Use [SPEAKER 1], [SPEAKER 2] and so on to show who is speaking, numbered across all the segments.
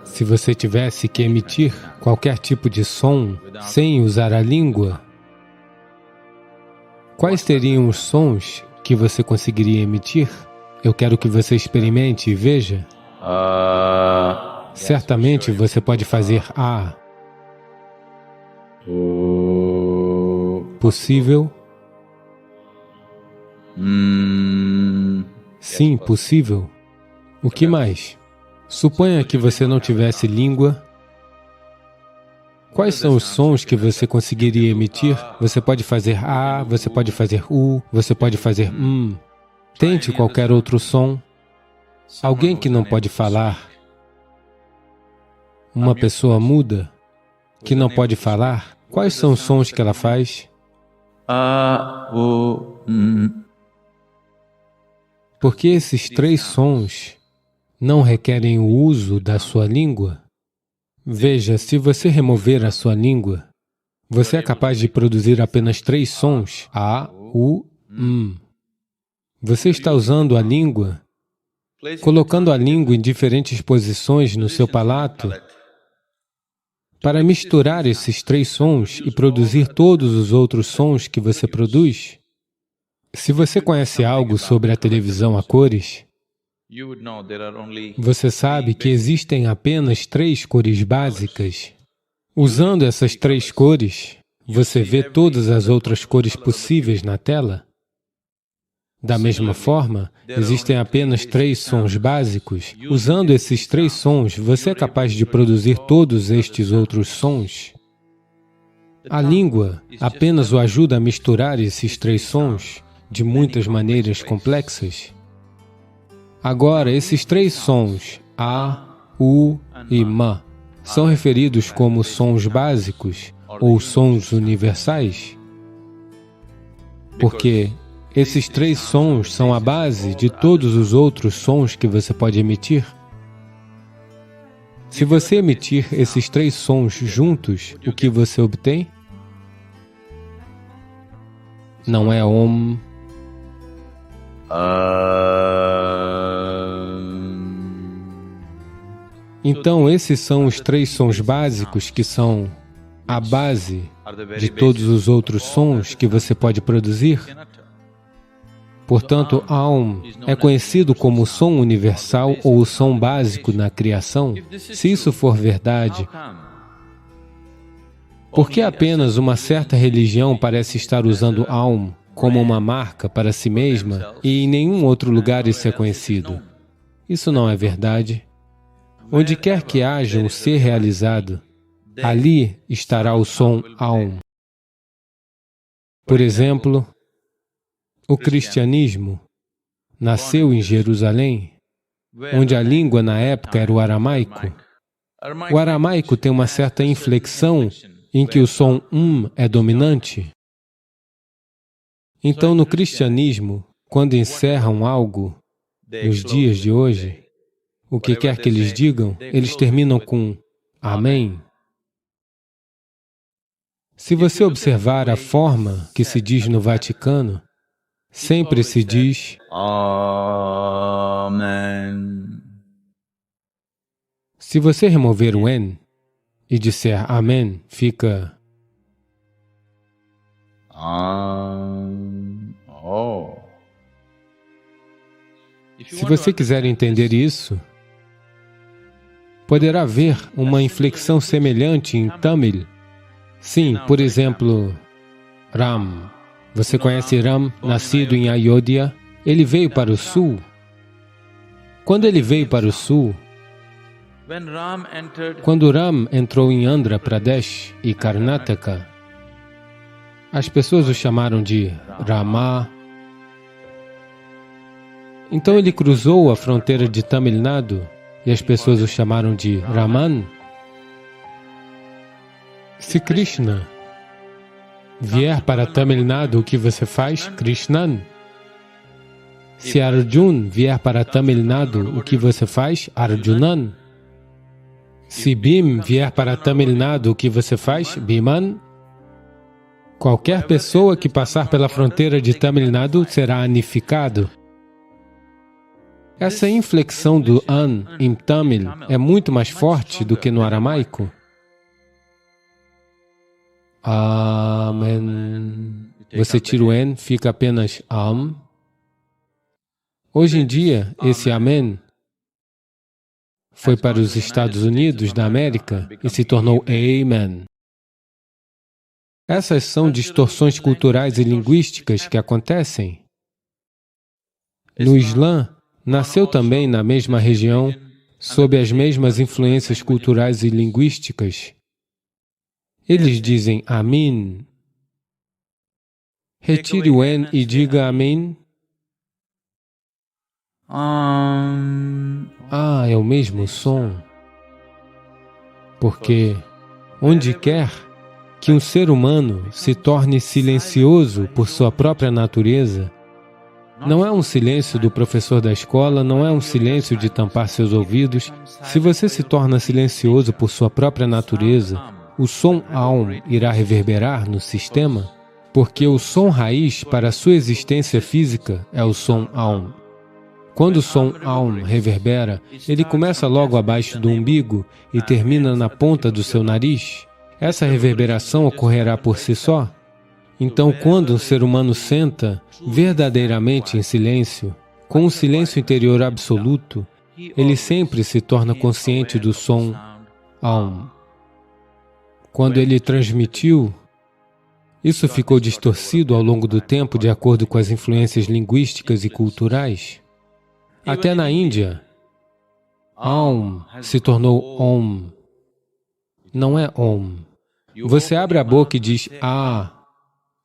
[SPEAKER 1] Se você tivesse que emitir qualquer tipo de som sem usar a língua, quais seriam os sons que você conseguiria emitir? Eu quero que você experimente e veja. Certamente você pode fazer A. Possível? Sim, possível. O que mais? Suponha que você não tivesse língua. Quais são os sons que você conseguiria emitir? Você pode fazer A, você pode fazer U, você pode fazer Tente qualquer outro som. Alguém que não pode falar. Uma pessoa muda, que não pode falar. Quais são os sons que ela faz? Porque esses 3 sons não requerem o uso da sua língua. Veja, se você remover a sua língua, você é capaz de produzir apenas 3 sons, A, U, Você está usando a língua, colocando a língua em diferentes posições no seu palato, para misturar esses 3 sons e produzir todos os outros sons que você produz. Se você conhece algo sobre a televisão a cores, você sabe que existem apenas 3 cores básicas. Usando essas 3 cores, você vê todas as outras cores possíveis na tela. Da mesma forma, existem apenas 3 sons básicos. Usando esses 3 sons, você é capaz de produzir todos estes outros sons. A língua apenas o ajuda a misturar esses 3 sons de muitas maneiras complexas. Agora, esses 3 sons, A, U e Ma, são referidos como sons básicos ou sons universais, porque esses 3 sons são a base de todos os outros sons que você pode emitir. Se você emitir esses 3 sons juntos, o que você obtém? Não é Om. Então, esses são os 3 sons básicos que são a base de todos os outros sons que você pode produzir. Portanto, Aum é conhecido como o som universal ou o som básico na criação. Se isso for verdade, por que apenas uma certa religião parece estar usando Aum como uma marca para si mesma e em nenhum outro lugar isso é conhecido? Isso não é verdade. Onde quer que haja um ser realizado, ali estará o som Aum. Por exemplo, o cristianismo nasceu em Jerusalém, onde a língua na época era o aramaico. O aramaico tem uma certa inflexão em que o som é dominante. Então, no cristianismo, quando encerram algo, nos dias de hoje, o que quer que eles digam, eles terminam com Amém. Se você observar a forma que se diz no Vaticano, sempre se diz Amém. Se você remover o N e disser Amém, fica Se você quiser entender isso, poderá ver uma inflexão semelhante em Tamil. Sim, por exemplo, Ram. Você conhece Ram, nascido em Ayodhya? Ele veio para o sul. Quando ele veio para o sul, quando Ram entrou em Andhra Pradesh e Karnataka, as pessoas o chamaram de Rama. Então ele cruzou a fronteira de Tamil Nadu e as pessoas o chamaram de Raman. Se Krishna vier para Tamil Nadu, o que você faz? Krishnan. Se Arjun vier para Tamil Nadu, o que você faz? Arjunan. Se Bhim vier para Tamil Nadu, o que você faz? Bhiman. Qualquer pessoa que passar pela fronteira de Tamil Nadu será anificado. Essa inflexão do an em Tamil é muito mais forte do que no aramaico. Amen. Você tira o N, fica apenas Am. Hoje em dia, esse Amen foi para os Estados Unidos da América e se tornou Amen. Essas são distorções culturais e linguísticas que acontecem. No Islã, nasceu também na mesma região, sob as mesmas influências culturais e linguísticas. Eles dizem Amin. Retire o N e diga Amin. É o mesmo som. Porque onde quer que um ser humano se torne silencioso por sua própria natureza, não é um silêncio do professor da escola, não é um silêncio de tampar seus ouvidos. Se você se torna silencioso por sua própria natureza, o som Aum irá reverberar no sistema, porque o som raiz para a sua existência física é o som Aum. Quando o som Aum reverbera, ele começa logo abaixo do umbigo e termina na ponta do seu nariz. Essa reverberação ocorrerá por si só. Então, quando um ser humano senta verdadeiramente em silêncio, com um silêncio interior absoluto, ele sempre se torna consciente do som Aum. Quando ele transmitiu, isso ficou distorcido ao longo do tempo de acordo com as influências linguísticas e culturais. Até na Índia, Aum se tornou Om. Não é Om. Você abre a boca e diz Ah,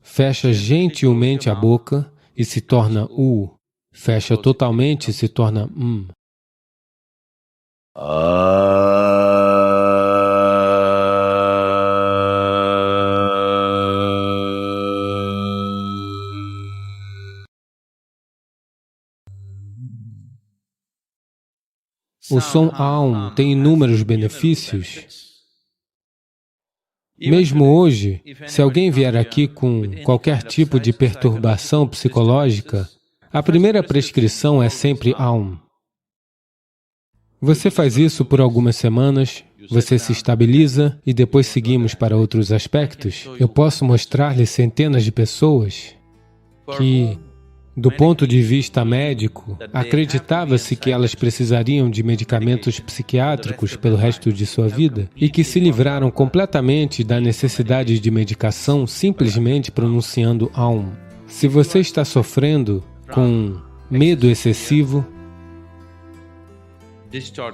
[SPEAKER 1] fecha gentilmente a boca e se torna U. Fecha totalmente e se torna O som Aum tem inúmeros benefícios. Mesmo hoje, se alguém vier aqui com qualquer tipo de perturbação psicológica, a primeira prescrição é sempre Aum. Você faz isso por algumas semanas, você se estabiliza e depois seguimos para outros aspectos. Eu posso mostrar-lhe centenas de pessoas que, do ponto de vista médico, acreditava-se que elas precisariam de medicamentos psiquiátricos pelo resto de sua vida e que se livraram completamente da necessidade de medicação simplesmente pronunciando Aum. Se você está sofrendo com medo excessivo,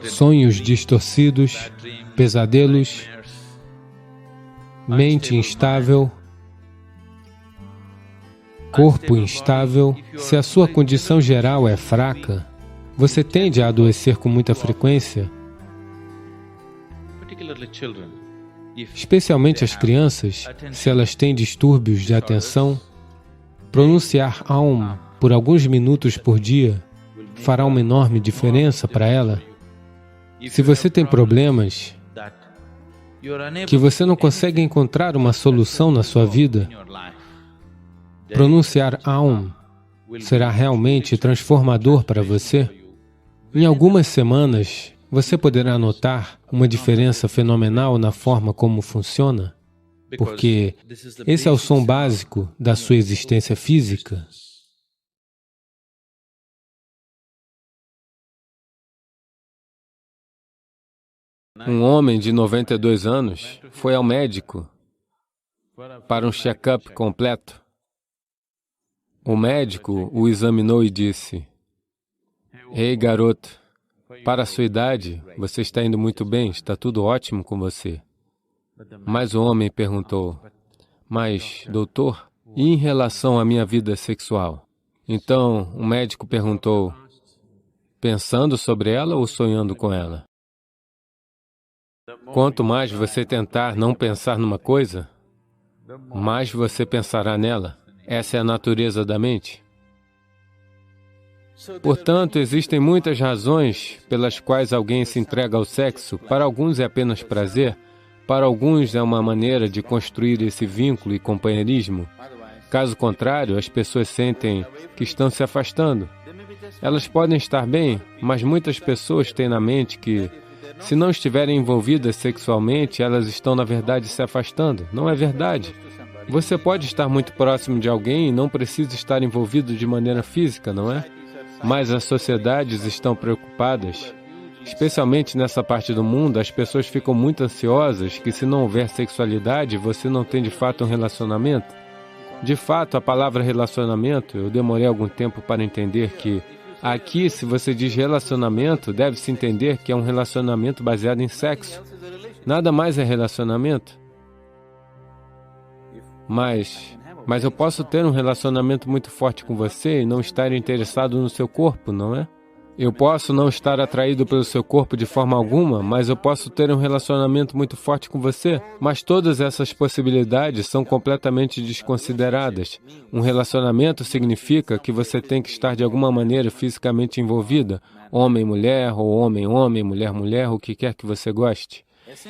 [SPEAKER 1] sonhos distorcidos, pesadelos, mente instável, corpo instável, se a sua condição geral é fraca, você tende a adoecer com muita frequência, especialmente as crianças, se elas têm distúrbios de atenção. Pronunciar Aum por alguns minutos por dia fará uma enorme diferença para ela. Se você tem problemas que você não consegue encontrar uma solução na sua vida, pronunciar Aum será realmente transformador para você. Em algumas semanas, você poderá notar uma diferença fenomenal na forma como funciona, porque esse é o som básico da sua existência física. Um homem de 92 anos foi ao médico para um check-up completo. O médico o examinou e disse: Ei, garoto, para a sua idade, você está indo muito bem, está tudo ótimo com você. Mas o homem perguntou: Mas, doutor, e em relação à minha vida sexual? Então, o médico perguntou: Pensando sobre ela ou sonhando com ela? Quanto mais você tentar não pensar numa coisa, mais você pensará nela. Essa é a natureza da mente. Portanto, existem muitas razões pelas quais alguém se entrega ao sexo. Para alguns é apenas prazer, para alguns é uma maneira de construir esse vínculo e companheirismo. Caso contrário, as pessoas sentem que estão se afastando. Elas podem estar bem, mas muitas pessoas têm na mente que, se não estiverem envolvidas sexualmente, elas estão, na verdade, se afastando. Não é verdade. Você pode estar muito próximo de alguém e não precisa estar envolvido de maneira física, não é? Mas as sociedades estão preocupadas. Especialmente nessa parte do mundo, as pessoas ficam muito ansiosas que, se não houver sexualidade, você não tem de fato um relacionamento. De fato, a palavra relacionamento, eu demorei algum tempo para entender que aqui, se você diz relacionamento, deve-se entender que é um relacionamento baseado em sexo. Nada mais é relacionamento. Mas eu posso ter um relacionamento muito forte com você e não estar interessado no seu corpo, não é? Eu posso não estar atraído pelo seu corpo de forma alguma, mas eu posso ter um relacionamento muito forte com você. Mas todas essas possibilidades são completamente desconsideradas. Um relacionamento significa que você tem que estar de alguma maneira fisicamente envolvida, homem-mulher, ou homem-homem, mulher-mulher, o que quer que você goste.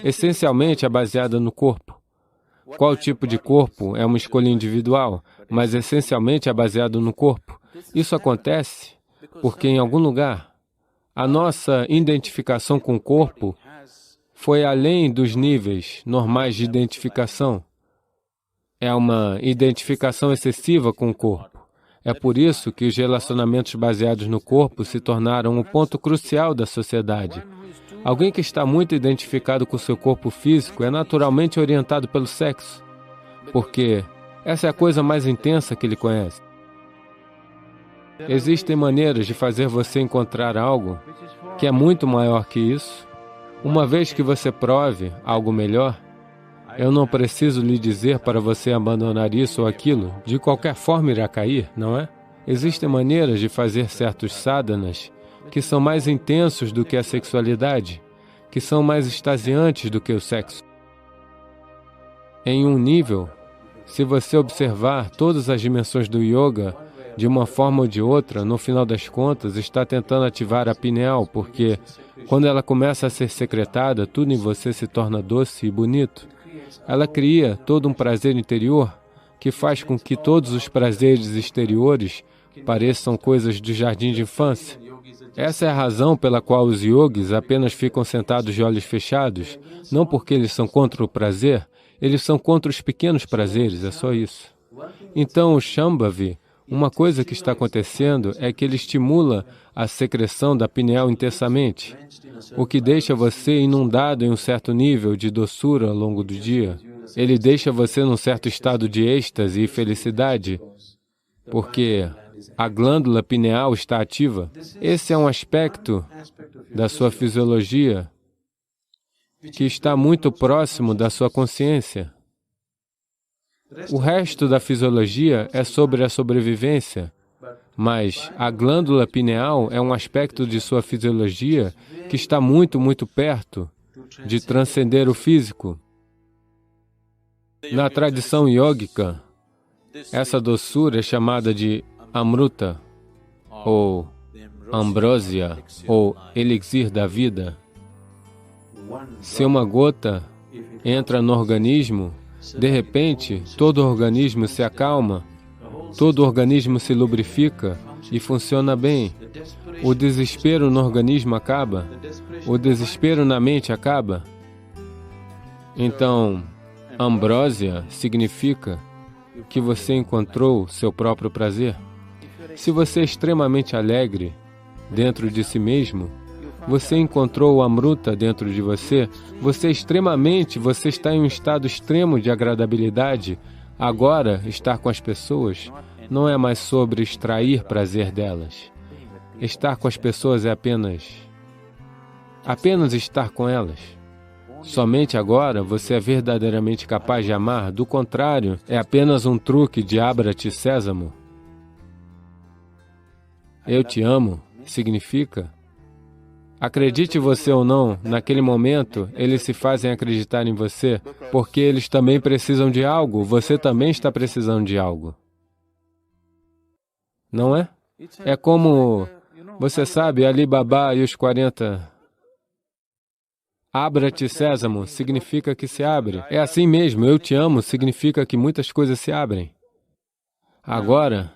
[SPEAKER 1] Essencialmente é baseada no corpo. Qual tipo de corpo é uma escolha individual, mas essencialmente é baseado no corpo. Isso acontece porque em algum lugar a nossa identificação com o corpo foi além dos níveis normais de identificação. É uma identificação excessiva com o corpo. É por isso que os relacionamentos baseados no corpo se tornaram um ponto crucial da sociedade. Alguém que está muito identificado com o seu corpo físico é naturalmente orientado pelo sexo, porque essa é a coisa mais intensa que ele conhece. Existem maneiras de fazer você encontrar algo que é muito maior que isso. Uma vez que você prove algo melhor, eu não preciso lhe dizer para você abandonar isso ou aquilo. De qualquer forma irá cair, não é? Existem maneiras de fazer certos sadhanas que são mais intensos do que a sexualidade, que são mais extasiantes do que o sexo. Em um nível, se você observar todas as dimensões do yoga, de uma forma ou de outra, no final das contas, está tentando ativar a pineal, porque quando ela começa a ser secretada, tudo em você se torna doce e bonito. Ela cria todo um prazer interior que faz com que todos os prazeres exteriores pareçam coisas do jardim de infância. Essa é a razão pela qual os yogis apenas ficam sentados de olhos fechados, não porque eles são contra o prazer, eles são contra os pequenos prazeres, é só isso. Então, o Shambhavi, uma coisa que está acontecendo é que ele estimula a secreção da pineal intensamente, o que deixa você inundado em um certo nível de doçura ao longo do dia. Ele deixa você num certo estado de êxtase e felicidade, porque a glândula pineal está ativa. Esse é um aspecto da sua fisiologia que está muito próximo da sua consciência. O resto da fisiologia é sobre a sobrevivência, mas a glândula pineal é um aspecto de sua fisiologia que está muito, muito perto de transcender o físico. Na tradição yógica, essa doçura é chamada de amruta, ou ambrósia, ou elixir da vida. Se uma gota entra no organismo, de repente, todo o organismo se acalma, todo o organismo se lubrifica e funciona bem. O desespero no organismo acaba, o desespero na mente acaba. Então, ambrósia significa que você encontrou seu próprio prazer. Se você é extremamente alegre dentro de si mesmo, você encontrou o amruta dentro de você, você está em um estado extremo de agradabilidade. Agora, estar com as pessoas não é mais sobre extrair prazer delas. Estar com as pessoas é apenas estar com elas. Somente agora você é verdadeiramente capaz de amar, do contrário, é apenas um truque de abra-te sésamo. Eu te amo significa: acredite você ou não, naquele momento, eles se fazem acreditar em você, porque eles também precisam de algo, você também está precisando de algo. Não é? É como, você sabe, Ali Baba e os 40... Abra-te, sésamo, significa que se abre. É assim mesmo, eu te amo, significa que muitas coisas se abrem. Agora,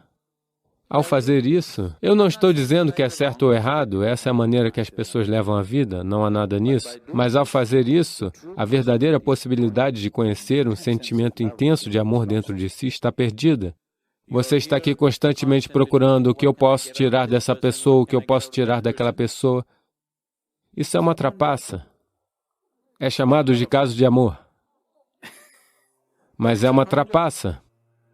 [SPEAKER 1] Ao fazer isso, eu não estou dizendo que é certo ou errado, essa é a maneira que as pessoas levam a vida, não há nada nisso. Mas ao fazer isso, a verdadeira possibilidade de conhecer um sentimento intenso de amor dentro de si está perdida. Você está aqui constantemente procurando o que eu posso tirar dessa pessoa, o que eu posso tirar daquela pessoa. Isso é uma trapaça. É chamado de caso de amor. Mas é uma trapaça.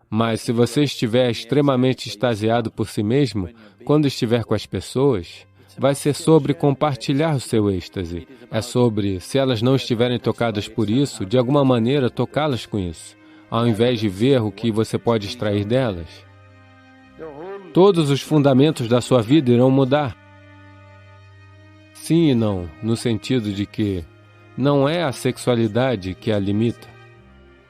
[SPEAKER 1] Mas se você estiver extremamente extasiado por si mesmo, quando estiver com as pessoas, vai ser sobre compartilhar o seu êxtase. É sobre, se elas não estiverem tocadas por isso, de alguma maneira tocá-las com isso, ao invés de ver o que você pode extrair delas. Todos os fundamentos da sua vida irão mudar. Sim e não, no sentido de que não é a sexualidade que a limita,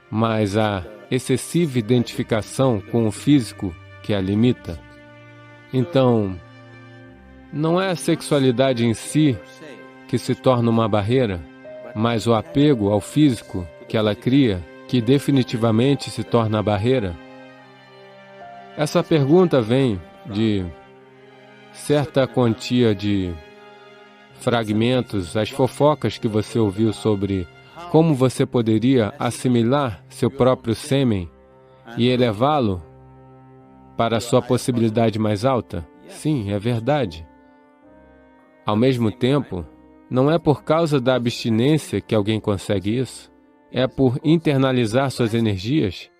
[SPEAKER 1] mas a excessiva identificação com o físico que a limita. Então, não é a sexualidade em si que se torna uma barreira, mas o apego ao físico que ela cria, que definitivamente se torna a barreira. Essa pergunta vem de certa quantia de fragmentos, as fofocas que você ouviu sobre como você poderia assimilar seu próprio sêmen e elevá-lo para a sua possibilidade mais alta? Sim, é verdade. Ao mesmo tempo, não é por causa da abstinência que alguém consegue isso. É por internalizar suas energias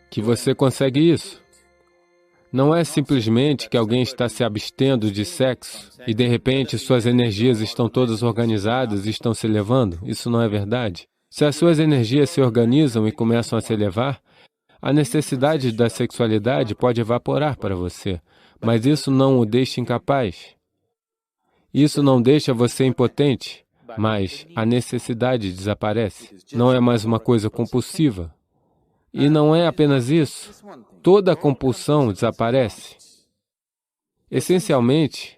[SPEAKER 1] que você consegue isso. Não é simplesmente que alguém está se abstendo de sexo e, de repente, suas energias estão todas organizadas e estão se elevando. Isso não é verdade. Se as suas energias se organizam e começam a se elevar, a necessidade da sexualidade pode evaporar para você, mas isso não o deixa incapaz. Isso não deixa você impotente, mas a necessidade desaparece. Não é mais uma coisa compulsiva. E não é apenas isso. Toda a compulsão desaparece. Essencialmente,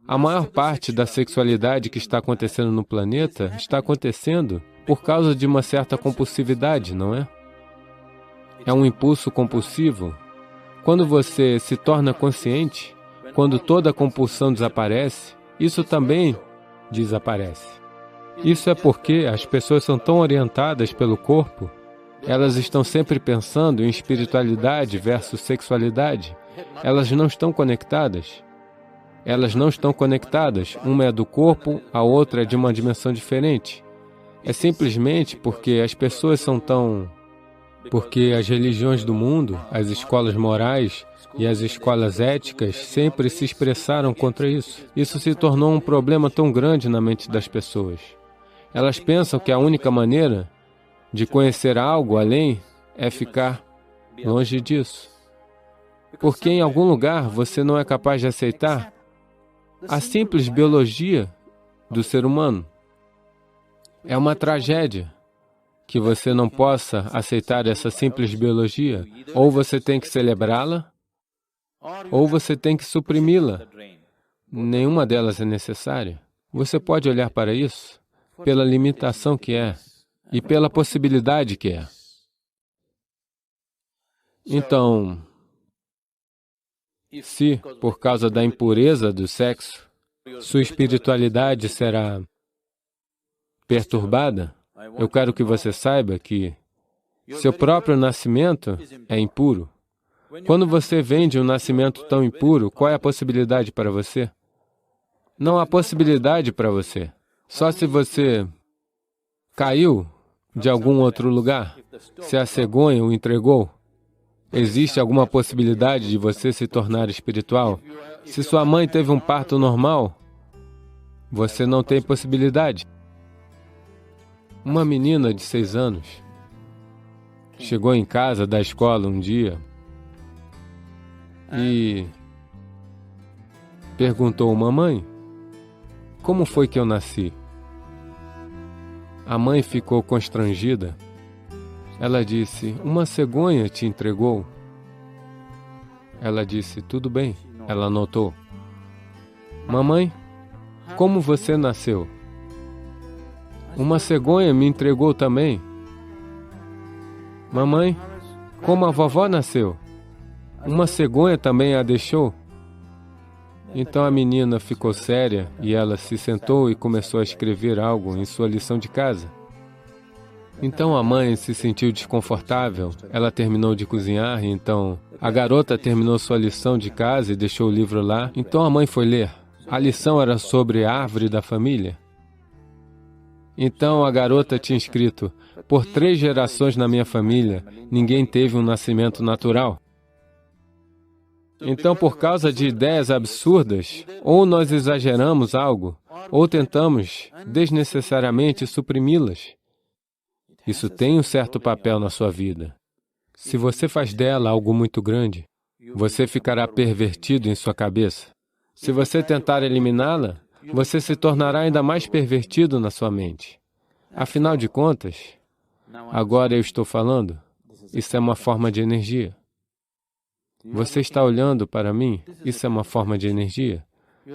[SPEAKER 1] a maior parte da sexualidade que está acontecendo no planeta está acontecendo por causa de uma certa compulsividade, não é? É um impulso compulsivo. Quando você se torna consciente, quando toda a compulsão desaparece, isso também desaparece. Isso é porque as pessoas são tão orientadas pelo corpo, elas estão sempre pensando em espiritualidade versus sexualidade. Elas não estão conectadas. Elas não estão conectadas. Uma é do corpo, a outra é de uma dimensão diferente. É simplesmente porque as pessoas são tão... Porque as religiões do mundo, as escolas morais e as escolas éticas sempre se expressaram contra isso. Isso se tornou um problema tão grande na mente das pessoas. Elas pensam que a única maneira de conhecer algo além é ficar longe disso. Porque em algum lugar você não é capaz de aceitar a simples biologia do ser humano. É uma tragédia que você não possa aceitar essa simples biologia. Ou você tem que celebrá-la, ou você tem que suprimi-la. Nenhuma delas é necessária. Você pode olhar para isso pela limitação que é e pela possibilidade que é. Então, se, por causa da impureza do sexo, sua espiritualidade será perturbada, eu quero que você saiba que seu próprio nascimento é impuro. Quando você vem de um nascimento tão impuro, qual é a possibilidade para você? Não há possibilidade para você. Só se você caiu de algum outro lugar, se a cegonha o entregou, existe alguma possibilidade de você se tornar espiritual? Se sua mãe teve um parto normal, você não tem possibilidade. Uma menina de 6 anos chegou em casa da escola um dia e perguntou: mamãe, como foi que eu nasci? A mãe ficou constrangida. Ela disse: uma cegonha te entregou. Ela disse: tudo bem. Ela anotou. Mamãe, como você nasceu? Uma cegonha me entregou também. Mamãe, como a vovó nasceu? Uma cegonha também a deixou. Então a menina ficou séria e ela se sentou e começou a escrever algo em sua lição de casa. Então a mãe se sentiu desconfortável, ela terminou de cozinhar e então a garota terminou sua lição de casa e deixou o livro lá. Então a mãe foi ler. A lição era sobre a árvore da família. Então a garota tinha escrito: por 3 gerações na minha família, ninguém teve um nascimento natural. Então, por causa de ideias absurdas, ou nós exageramos algo, ou tentamos desnecessariamente suprimi-las. Isso tem um certo papel na sua vida. Se você faz dela algo muito grande, você ficará pervertido em sua cabeça. Se você tentar eliminá-la, você se tornará ainda mais pervertido na sua mente. Afinal de contas, agora eu estou falando, isso é uma forma de energia. Você está olhando para mim? Isso é uma forma de energia.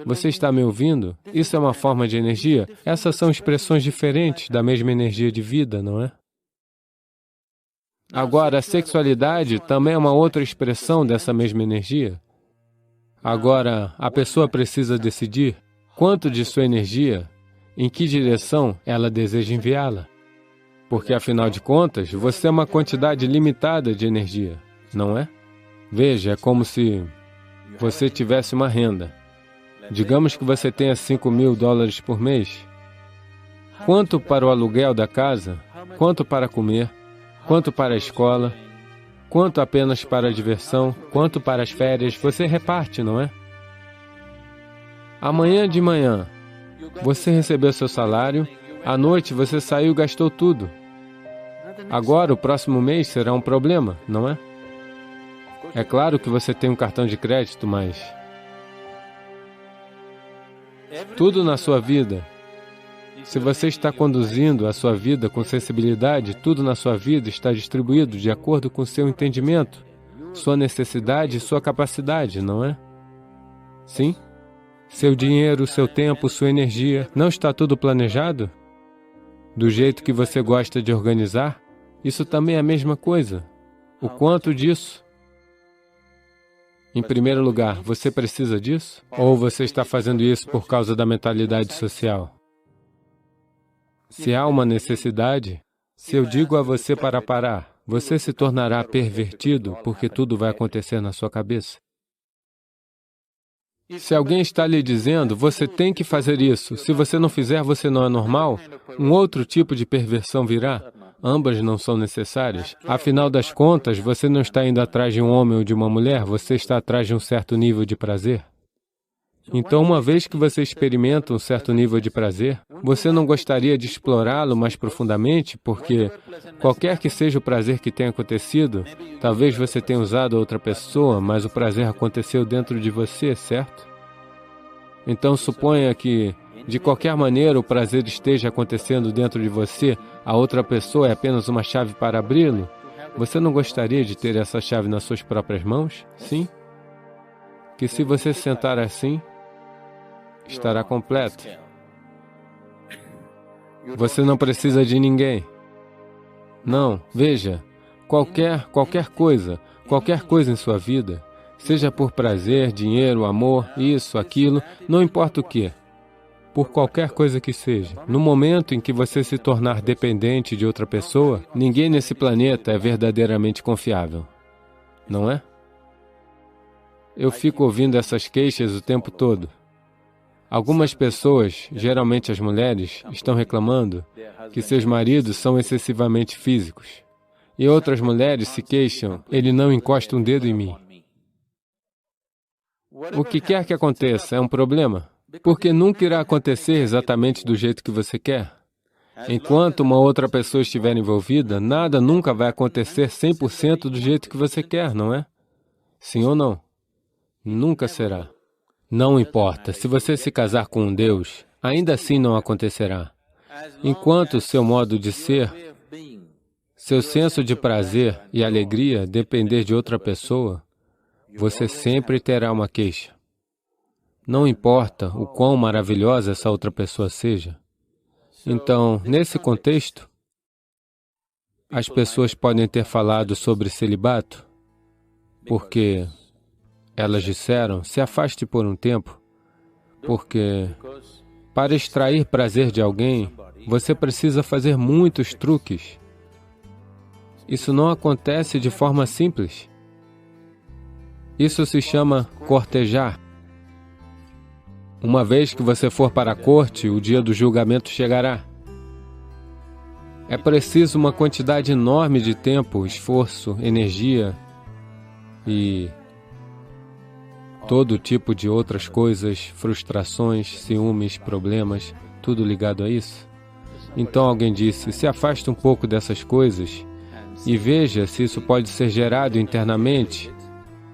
[SPEAKER 1] Você está me ouvindo? Isso é uma forma de energia. Essas são expressões diferentes da mesma energia de vida, não é? Agora, a sexualidade também é uma outra expressão dessa mesma energia. Agora, a pessoa precisa decidir quanto de sua energia, em que direção ela deseja enviá-la. Porque, afinal de contas, você é uma quantidade limitada de energia, não é? Veja, é como se você tivesse uma renda. Digamos que você tenha $5.000 por mês. Quanto para o aluguel da casa? Quanto para comer? Quanto para a escola? Quanto apenas para a diversão? Quanto para as férias? Você reparte, não é? Amanhã de manhã, você recebeu seu salário. À noite, você saiu e gastou tudo. Agora, o próximo mês será um problema, não é? É claro que você tem um cartão de crédito, mas tudo na sua vida, se você está conduzindo a sua vida com sensibilidade, tudo na sua vida está distribuído de acordo com seu entendimento, sua necessidade e sua capacidade, não é? Sim? Seu dinheiro, seu tempo, sua energia, não está tudo planejado? Do jeito que você gosta de organizar? Isso também é a mesma coisa. O quanto disso? Em primeiro lugar, você precisa disso? Ou você está fazendo isso por causa da mentalidade social? Se há uma necessidade, se eu digo a você para parar, você se tornará pervertido porque tudo vai acontecer na sua cabeça. Se alguém está lhe dizendo, você tem que fazer isso, se você não fizer, você não é normal, um outro tipo de perversão virá. Ambas não são necessárias. Afinal das contas, você não está indo atrás de um homem ou de uma mulher, você está atrás de um certo nível de prazer. Então, uma vez que você experimenta um certo nível de prazer, você não gostaria de explorá-lo mais profundamente, porque qualquer que seja o prazer que tenha acontecido, talvez você tenha usado outra pessoa, mas o prazer aconteceu dentro de você, certo? Então, suponha que, de qualquer maneira, o prazer esteja acontecendo dentro de você, a outra pessoa é apenas uma chave para abri-lo. Você não gostaria de ter essa chave nas suas próprias mãos? Sim? Que se você sentar assim, estará completo. Você não precisa de ninguém. Não, veja, qualquer coisa em sua vida, seja por prazer, dinheiro, amor, isso, aquilo, não importa o que, por qualquer coisa que seja, no momento em que você se tornar dependente de outra pessoa, ninguém nesse planeta é verdadeiramente confiável, não é? Eu fico ouvindo essas queixas o tempo todo. Algumas pessoas, geralmente as mulheres, estão reclamando que seus maridos são excessivamente físicos. E outras mulheres se queixam, ele não encosta um dedo em mim. O que quer que aconteça é um problema, porque nunca irá acontecer exatamente do jeito que você quer. Enquanto uma outra pessoa estiver envolvida, nada nunca vai acontecer 100% do jeito que você quer, não é? Sim ou não? Nunca será. Não importa, se você se casar com um Deus, ainda assim não acontecerá. Enquanto seu modo de ser, seu senso de prazer e alegria depender de outra pessoa, você sempre terá uma queixa. Não importa o quão maravilhosa essa outra pessoa seja. Então, nesse contexto, as pessoas podem ter falado sobre celibato, porque elas disseram, se afaste por um tempo, Porque para extrair prazer de alguém, você precisa fazer muitos truques. Isso não acontece de forma simples. Isso se chama cortejar. Uma vez que você for para a corte, o dia do julgamento chegará. É preciso uma quantidade enorme de tempo, esforço, energia e todo tipo de outras coisas, frustrações, ciúmes, problemas, tudo ligado a isso. Então alguém disse, se afaste um pouco dessas coisas e veja se isso pode ser gerado internamente.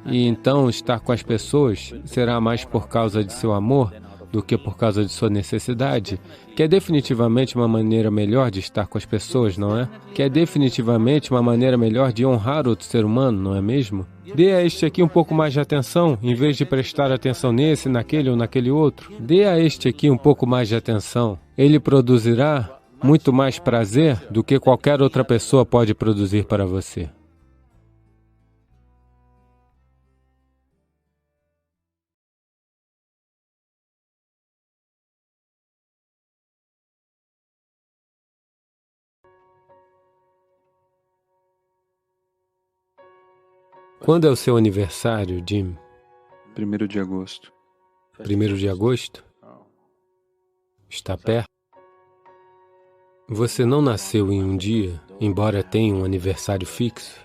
[SPEAKER 1] E então estar com as pessoas será mais por causa de seu amor do que por causa de sua necessidade, que é definitivamente uma maneira melhor de estar com as pessoas, não é? Que é definitivamente uma maneira melhor de honrar outro ser humano, não é mesmo? Dê a este aqui um pouco mais de atenção, em vez de prestar atenção nesse, naquele ou naquele outro. Dê a este aqui um pouco mais de atenção. Ele produzirá muito mais prazer do que qualquer outra pessoa pode produzir para você. Quando é o seu aniversário, Jim?
[SPEAKER 2] 1º de agosto.
[SPEAKER 1] 1º de agosto? Está perto? Você não nasceu em um dia, embora tenha um aniversário fixo.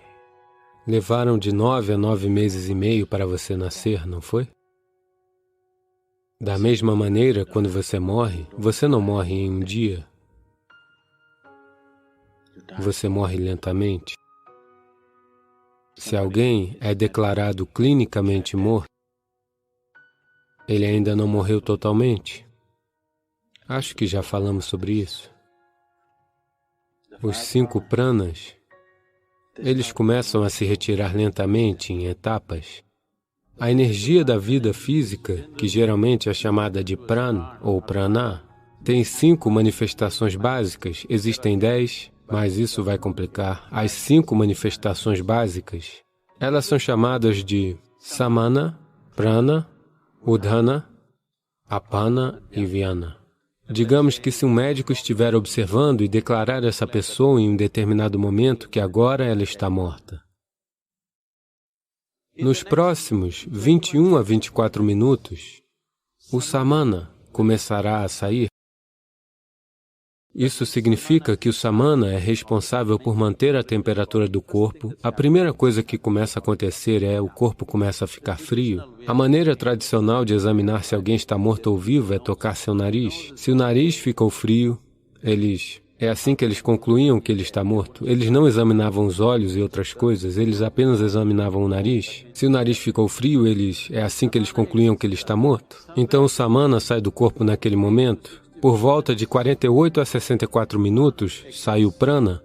[SPEAKER 1] Levaram de 9 a 9 meses e meio para você nascer, não foi? Da mesma maneira, quando você não morre em um dia. Você morre lentamente. Se alguém é declarado clinicamente morto, ele ainda não morreu totalmente. Acho que já falamos sobre isso. Os 5 pranas, eles começam a se retirar lentamente em etapas. A energia da vida física, que geralmente é chamada de prana ou prana, tem 5 manifestações básicas, existem 10, mas isso vai complicar. As 5 manifestações básicas, elas são chamadas de samana, prana, udhana, apana e vyana. Digamos que se um médico estiver observando e declarar essa pessoa em um determinado momento que agora ela está morta. Nos próximos 21 a 24 minutos, o samana começará a sair. Isso significa que o samana é responsável por manter a temperatura do corpo. A primeira coisa que começa a acontecer é o corpo começa a ficar frio. A maneira tradicional de examinar se alguém está morto ou vivo é tocar seu nariz. Se o nariz ficou frio, é assim que eles concluíam que ele está morto. Eles não examinavam os olhos e outras coisas, eles apenas examinavam o nariz. Se o nariz ficou frio, é assim que eles concluíam que ele está morto. Então o samana sai do corpo naquele momento. Por volta de 48 a 64 minutos, sai o prana.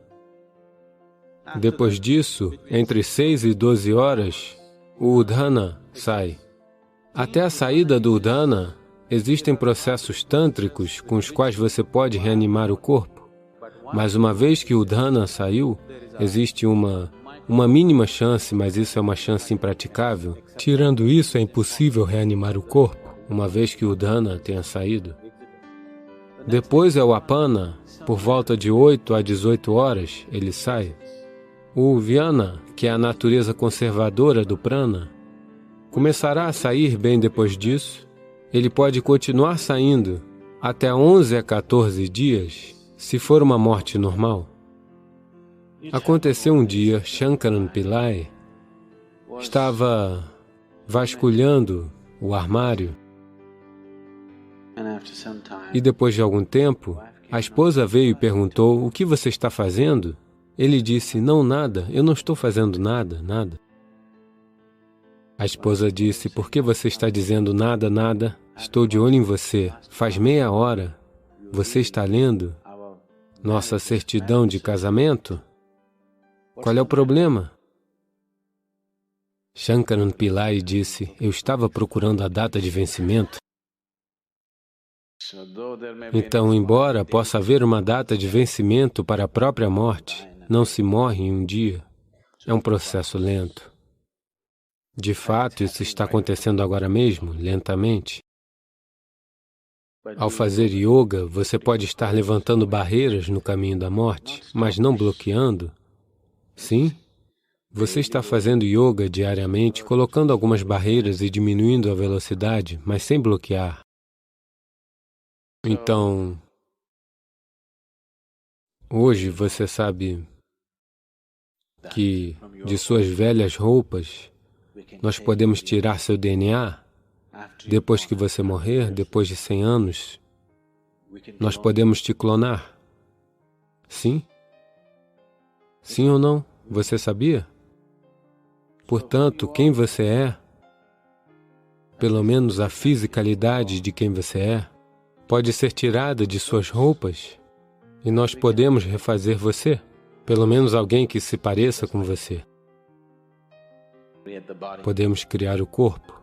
[SPEAKER 1] Depois disso, entre 6 e 12 horas, o udhana sai. Até a saída do udhana, existem processos tântricos com os quais você pode reanimar o corpo. Mas uma vez que o udhana saiu, existe uma mínima chance, mas isso é uma chance impraticável. Tirando isso, é impossível reanimar o corpo, uma vez que o udhana tenha saído. Depois é o apana, por volta de 8 a 18 horas, ele sai. O vyana, que é a natureza conservadora do prana, começará a sair bem depois disso. Ele pode continuar saindo até 11 a 14 dias, se for uma morte normal. Aconteceu um dia, Shankaran Pillai estava vasculhando o armário. E depois de algum tempo, a esposa veio e perguntou, o que você está fazendo? Ele disse, não, nada, eu não estou fazendo nada, nada. A esposa disse, por que você está dizendo nada, nada? Estou de olho em você, faz meia hora. Você está lendo nossa certidão de casamento? Qual é o problema? Shankaran Pillai disse, eu estava procurando a data de vencimento. Então, embora possa haver uma data de vencimento para a própria morte, não se morre em um dia. É um processo lento. De fato, isso está acontecendo agora mesmo, lentamente. Ao fazer yoga, você pode estar levantando barreiras no caminho da morte, mas não bloqueando. Sim? Você está fazendo yoga diariamente, colocando algumas barreiras e diminuindo a velocidade, mas sem bloquear. Então, hoje você sabe que de suas velhas roupas, nós podemos tirar seu DNA. Depois que você morrer, depois de 100 anos, nós podemos te clonar. Sim? Sim ou não? Você sabia? Portanto, quem você é, pelo menos a fisicalidade de quem você é, pode ser tirada de suas roupas e nós podemos refazer você, pelo menos alguém que se pareça com você. Podemos criar o corpo.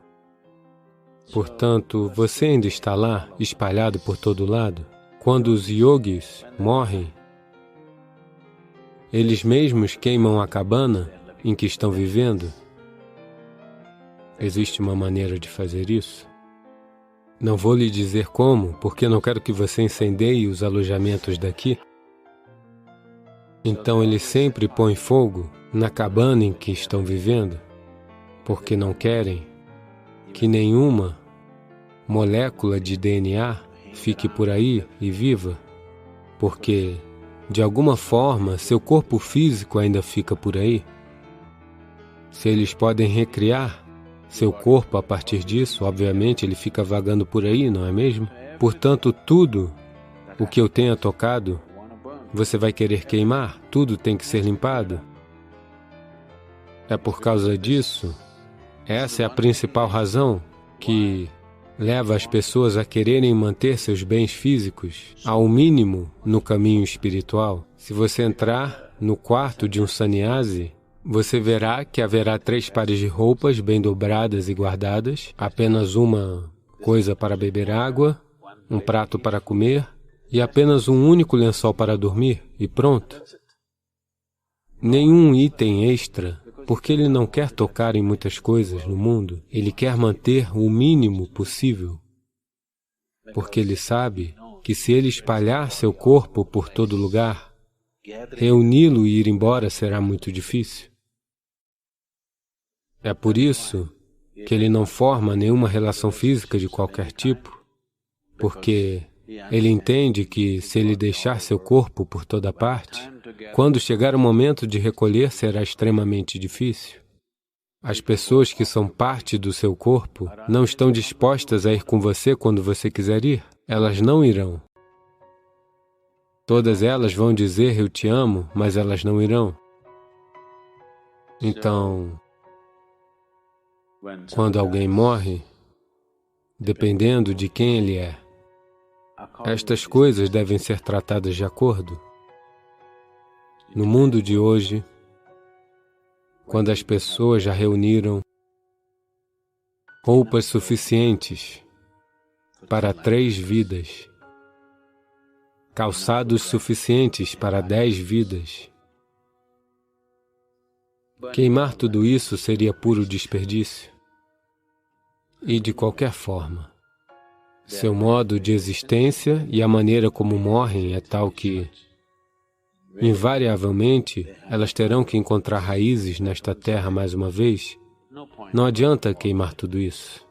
[SPEAKER 1] Portanto, você ainda está lá, espalhado por todo lado. Quando os yogis morrem, eles mesmos queimam a cabana em que estão vivendo. Existe uma maneira de fazer isso? Não vou lhe dizer como, porque não quero que você incendeie os alojamentos daqui. Então eles sempre põem fogo na cabana em que estão vivendo, porque não querem que nenhuma molécula de DNA fique por aí e viva, porque, de alguma forma, seu corpo físico ainda fica por aí. Se eles podem recriar seu corpo a partir disso, obviamente ele fica vagando por aí, não é mesmo? Portanto, tudo o que eu tenha tocado, você vai querer queimar, tudo tem que ser limpado. É por causa disso, essa é a principal razão que leva as pessoas a quererem manter seus bens físicos ao mínimo no caminho espiritual. Se você entrar no quarto de um sannyasi, você verá que haverá 3 pares de roupas bem dobradas e guardadas, apenas uma coisa para beber água, um prato para comer e apenas um único lençol para dormir, e pronto. Nenhum item extra, porque ele não quer tocar em muitas coisas no mundo, ele quer manter o mínimo possível, porque ele sabe que se ele espalhar seu corpo por todo lugar, reuni-lo e ir embora será muito difícil. É por isso que ele não forma nenhuma relação física de qualquer tipo, porque ele entende que se ele deixar seu corpo por toda parte, quando chegar o momento de recolher será extremamente difícil. As pessoas que são parte do seu corpo não estão dispostas a ir com você quando você quiser ir. Elas não irão. Todas elas vão dizer eu te amo, mas elas não irão. Então, quando alguém morre, dependendo de quem ele é, estas coisas devem ser tratadas de acordo. No mundo de hoje, quando as pessoas já reuniram roupas suficientes para 3 vidas, calçados suficientes para 10 vidas, queimar tudo isso seria puro desperdício. E de qualquer forma, seu modo de existência e a maneira como morrem é tal que, invariavelmente, elas terão que encontrar raízes nesta terra mais uma vez. Não adianta queimar tudo isso.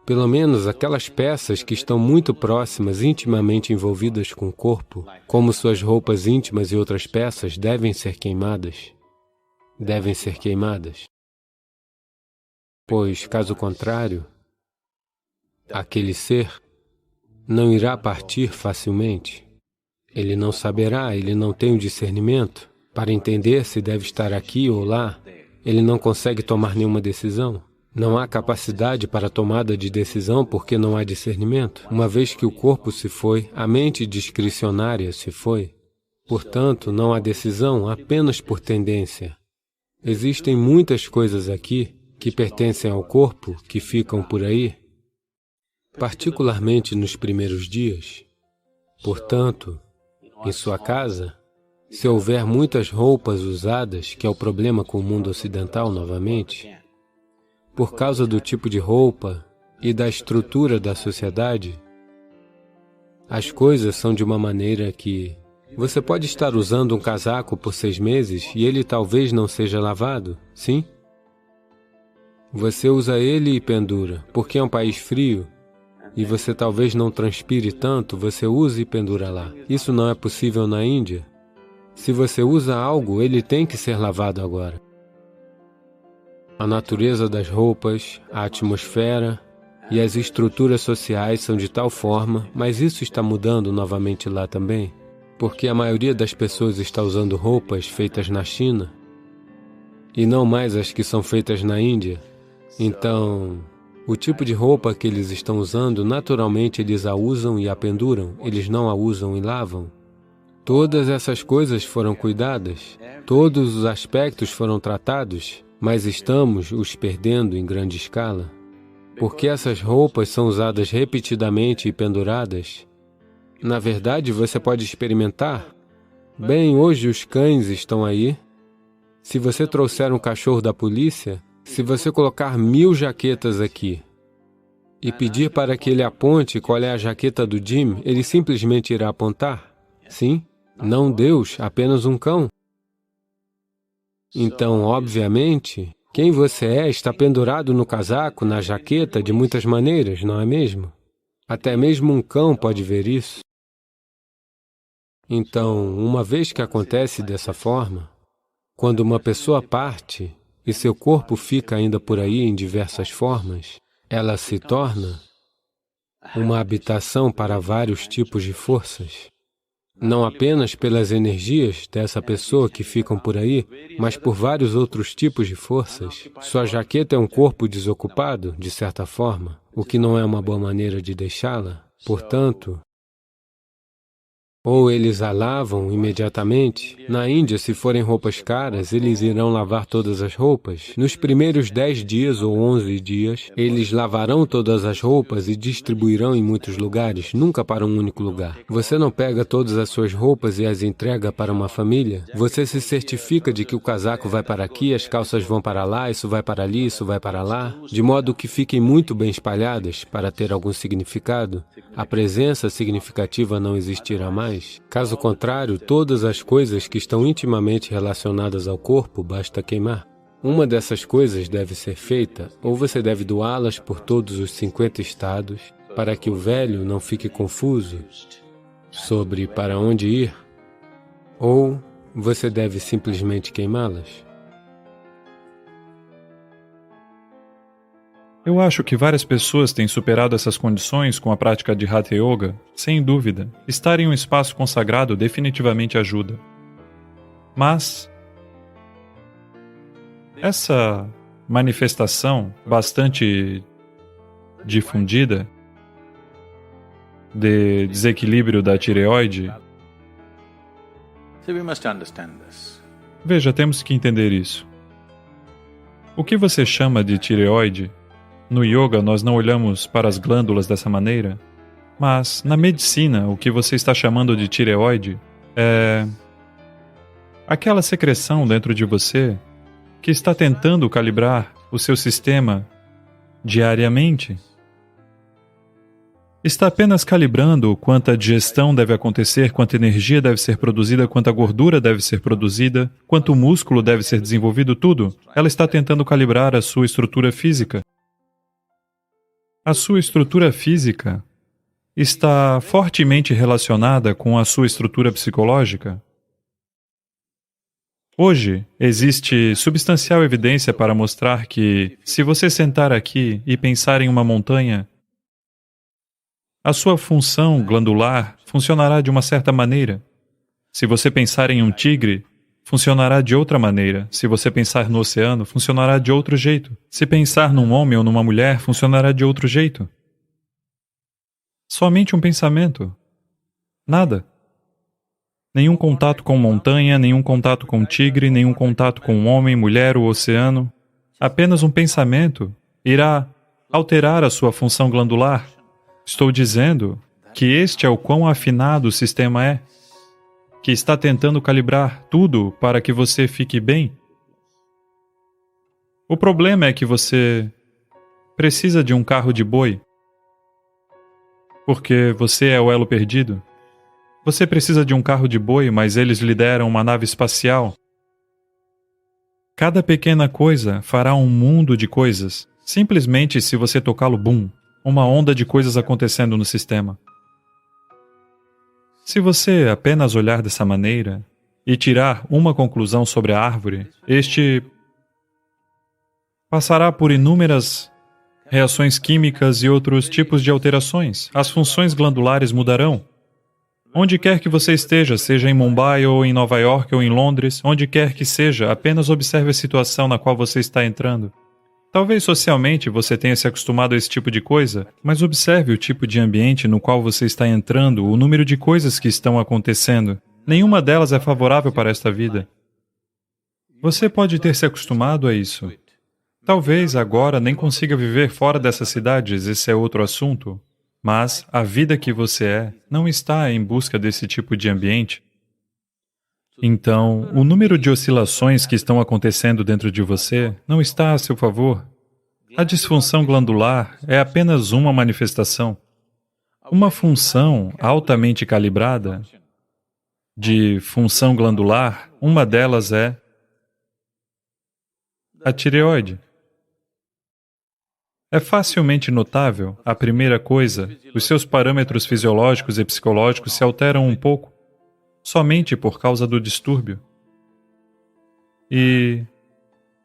[SPEAKER 1] Pelo menos aquelas peças que estão muito próximas, intimamente envolvidas com o corpo, como suas roupas íntimas e outras peças, devem ser queimadas. Devem ser queimadas. Pois, caso contrário, aquele ser não irá partir facilmente. Ele não saberá, ele não tem o discernimento para entender se deve estar aqui ou lá. Ele não consegue tomar nenhuma decisão. Não há capacidade para tomada de decisão porque não há discernimento. Uma vez que o corpo se foi, a mente discricionária se foi. Portanto, não há decisão apenas por tendência. Existem muitas coisas aqui que pertencem ao corpo, que ficam por aí, particularmente nos primeiros dias. Portanto, em sua casa, se houver muitas roupas usadas, que é o problema com o mundo ocidental novamente, por causa do tipo de roupa e da estrutura da sociedade, As coisas são de uma maneira que você pode estar usando um casaco por 6 meses e ele talvez não seja lavado, sim? Você usa ele e pendura, porque é um país frio, e você talvez não transpire tanto, você usa e pendura lá. Isso não é possível na Índia. Se você usa algo, ele tem que ser lavado agora. A natureza das roupas, a atmosfera e as estruturas sociais são de tal forma, mas isso está mudando novamente lá também, porque a maioria das pessoas está usando roupas feitas na China e não mais as que são feitas na Índia. Então, o tipo de roupa que eles estão usando, naturalmente eles a usam e a penduram, eles não a usam e lavam. Todas essas coisas foram cuidadas, todos os aspectos foram tratados, mas estamos os perdendo em grande escala. Porque essas roupas são usadas repetidamente e penduradas. Na verdade, você pode experimentar. Bem, hoje os cães estão aí. Se você trouxer um cachorro da polícia, se você colocar 1000 jaquetas aqui e pedir para que ele aponte qual é a jaqueta do Jim, ele simplesmente irá apontar. Sim? Não Deus, apenas um cão. Então, obviamente, quem você é está pendurado no casaco, na jaqueta, de muitas maneiras, não é mesmo? Até mesmo um cão pode ver isso. Então, uma vez que acontece dessa forma, quando uma pessoa parte e seu corpo fica ainda por aí em diversas formas, ela se torna uma habitação para vários tipos de forças. Não apenas pelas energias dessa pessoa que ficam por aí, mas por vários outros tipos de forças. Sua jaqueta é um corpo desocupado, de certa forma, o que não é uma boa maneira de deixá-la. Portanto, ou eles a lavam imediatamente. Na Índia, se forem roupas caras, eles irão lavar todas as roupas. Nos primeiros 10 dias ou 11 dias, eles lavarão todas as roupas e distribuirão em muitos lugares, nunca para um único lugar. Você não pega todas as suas roupas e as entrega para uma família. Você se certifica de que o casaco vai para aqui, as calças vão para lá, isso vai para ali, isso vai para lá, de modo que fiquem muito bem espalhadas para ter algum significado. A presença significativa não existirá mais. Caso contrário, todas as coisas que estão intimamente relacionadas ao corpo, basta queimar. Uma dessas coisas deve ser feita, ou você deve doá-las por todos os 50 estados, para que o velho não fique confuso sobre para onde ir, ou você deve simplesmente queimá-las.
[SPEAKER 3] Eu acho que várias pessoas têm superado essas condições com a prática de Hatha Yoga, sem dúvida. Estar em um espaço consagrado definitivamente ajuda. Mas essa manifestação bastante difundida de desequilíbrio da tireoide, veja, temos que entender isso. O que você chama de tireoide? No yoga, nós não olhamos para as glândulas dessa maneira, mas na medicina, o que você está chamando de tireoide é aquela secreção dentro de você que está tentando calibrar o seu sistema diariamente. Está apenas calibrando quanta digestão deve acontecer, quanta energia deve ser produzida, quanta gordura deve ser produzida, quanto músculo deve ser desenvolvido, tudo. Ela está tentando calibrar a sua estrutura física. A sua estrutura física está fortemente relacionada com a sua estrutura psicológica. Hoje, existe substancial evidência para mostrar que, se você sentar aqui e pensar em uma montanha, a sua função glandular funcionará de uma certa maneira. Se você pensar em um tigre, funcionará de outra maneira. Se você pensar no oceano, funcionará de outro jeito. Se pensar num homem ou numa mulher, funcionará de outro jeito. Somente um pensamento. Nada. Nenhum contato com montanha, nenhum contato com tigre, nenhum contato com homem, mulher ou oceano. Apenas um pensamento irá alterar a sua função glandular. Estou dizendo que este é o quão afinado o sistema é, que está tentando calibrar tudo para que você fique bem. O problema é que você precisa de um carro de boi. porque você é o elo perdido. Você precisa de um carro de boi, mas eles lhe deram uma nave espacial. Cada pequena coisa fará um mundo de coisas. Simplesmente se você tocá-lo, bum, uma onda de coisas acontecendo no sistema. Se você apenas olhar dessa maneira e tirar uma conclusão sobre a árvore, este passará por inúmeras reações químicas e outros tipos de alterações. As funções glandulares mudarão. Onde quer que você esteja, seja em Mumbai ou em Nova York ou em Londres, onde quer que seja, apenas observe a situação na qual você está entrando. Talvez socialmente você tenha se acostumado a esse tipo de coisa, mas observe o tipo de ambiente no qual você está entrando, o número de coisas que estão acontecendo. Nenhuma delas é favorável para esta vida. Você pode ter se acostumado a isso. Talvez agora nem consiga viver fora dessas cidades, esse é outro assunto. Mas a vida que você é não está em busca desse tipo de ambiente. Então, o número de oscilações que estão acontecendo dentro de você não está a seu favor. A disfunção glandular é apenas uma manifestação. Uma função altamente calibrada de função glandular, uma delas é a tireoide. É facilmente notável, a primeira coisa, os seus parâmetros fisiológicos e psicológicos se alteram um pouco, somente por causa do distúrbio. E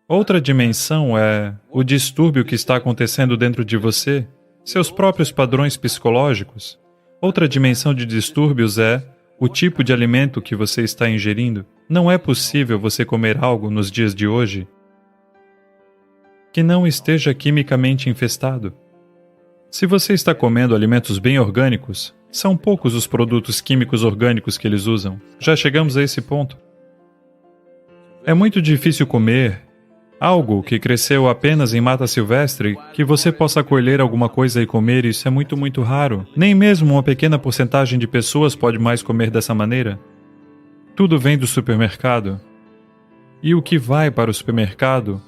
[SPEAKER 3] outra dimensão é o distúrbio que está acontecendo dentro de você, seus próprios padrões psicológicos. Outra dimensão de distúrbios é o tipo de alimento que você está ingerindo. Não é possível você comer algo nos dias de hoje que não esteja quimicamente infestado. Se você está comendo alimentos bem orgânicos, são poucos os produtos químicos orgânicos que eles usam. Já chegamos a esse ponto. É muito difícil comer algo que cresceu apenas em mata silvestre, que você possa colher alguma coisa e comer, isso é muito, muito raro. Nem mesmo uma pequena porcentagem de pessoas pode mais comer dessa maneira. Tudo vem do supermercado. E o que vai para o supermercado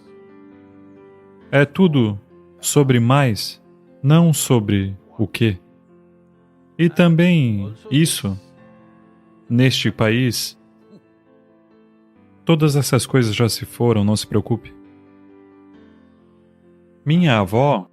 [SPEAKER 3] é tudo sobre mais, não sobre o quê. E também isso, neste país, todas essas coisas já se foram, não se preocupe. Minha avó,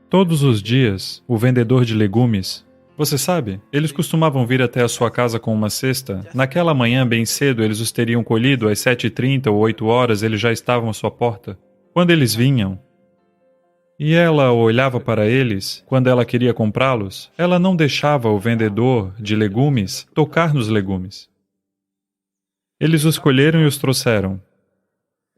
[SPEAKER 3] todos os dias, o vendedor de legumes, você sabe, eles costumavam vir até a sua casa com uma cesta. Naquela manhã, bem cedo, eles os teriam colhido, às 7h30 ou 8 horas, eles já estavam à sua porta. Quando eles vinham, e ela olhava para eles, quando ela queria comprá-los, ela não deixava o vendedor de legumes tocar nos legumes. Eles os colheram e os trouxeram.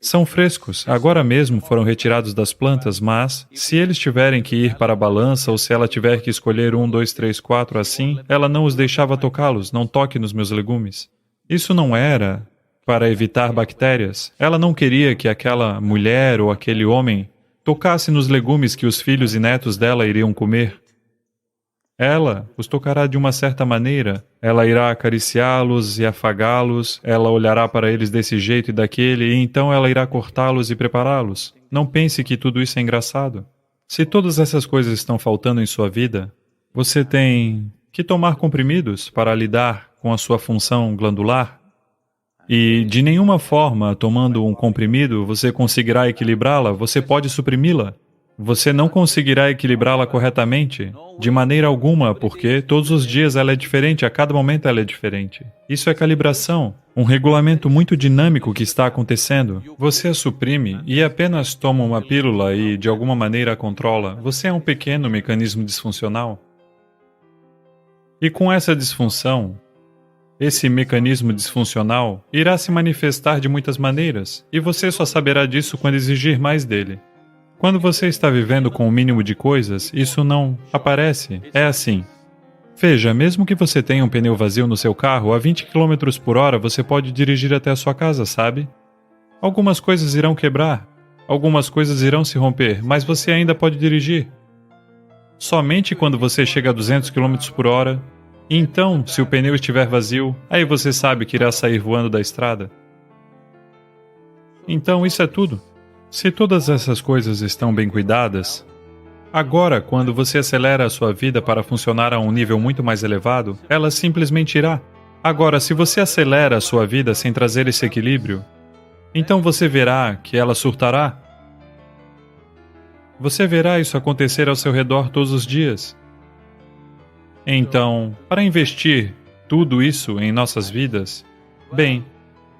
[SPEAKER 3] São frescos, agora mesmo foram retirados das plantas, mas, se eles tiverem que ir para a balança ou se ela tiver que escolher 1, 2, 3, 4 assim, ela não os deixava tocá-los, não toque nos meus legumes. Isso não era para evitar bactérias. Ela não queria que aquela mulher ou aquele homem tocasse nos legumes que os filhos e netos dela iriam comer. Ela os tocará de uma certa maneira. Ela irá acariciá-los e afagá-los, ela olhará para eles desse jeito e daquele, e então ela irá cortá-los e prepará-los. Não pense que tudo isso é engraçado. Se todas essas coisas estão faltando em sua vida, você tem que tomar comprimidos para lidar com a sua função glandular. E, de nenhuma forma, tomando um comprimido, você conseguirá equilibrá-la, você pode suprimi-la. Você não conseguirá equilibrá-la corretamente, de maneira alguma, porque todos os dias ela é diferente, a cada momento ela é diferente. Isso é calibração, um regulamento muito dinâmico que está acontecendo. Você a suprime e apenas toma uma pílula e, de alguma maneira, a controla. Você é um pequeno mecanismo disfuncional. E com essa disfunção, esse mecanismo disfuncional irá se manifestar de muitas maneiras, e você só saberá disso quando exigir mais dele. Quando você está vivendo com o mínimo de coisas, isso não aparece. É assim. Veja, mesmo que você tenha um pneu vazio no seu carro, a 20 km por hora você pode dirigir até a sua casa, sabe? Algumas coisas irão quebrar, algumas coisas irão se romper, mas você ainda pode dirigir. Somente quando você chega a 200 km por hora, e então, se o pneu estiver vazio, aí você sabe que irá sair voando da estrada. Então, isso é tudo. Se todas essas coisas estão bem cuidadas, Agora, quando você acelera a sua vida para funcionar a um nível muito mais elevado, ela simplesmente irá. Agora, se você acelera a sua vida sem trazer esse equilíbrio, então você verá que ela surtará. Você verá isso acontecer ao seu redor todos os dias. Então, para investir tudo isso em nossas vidas, bem,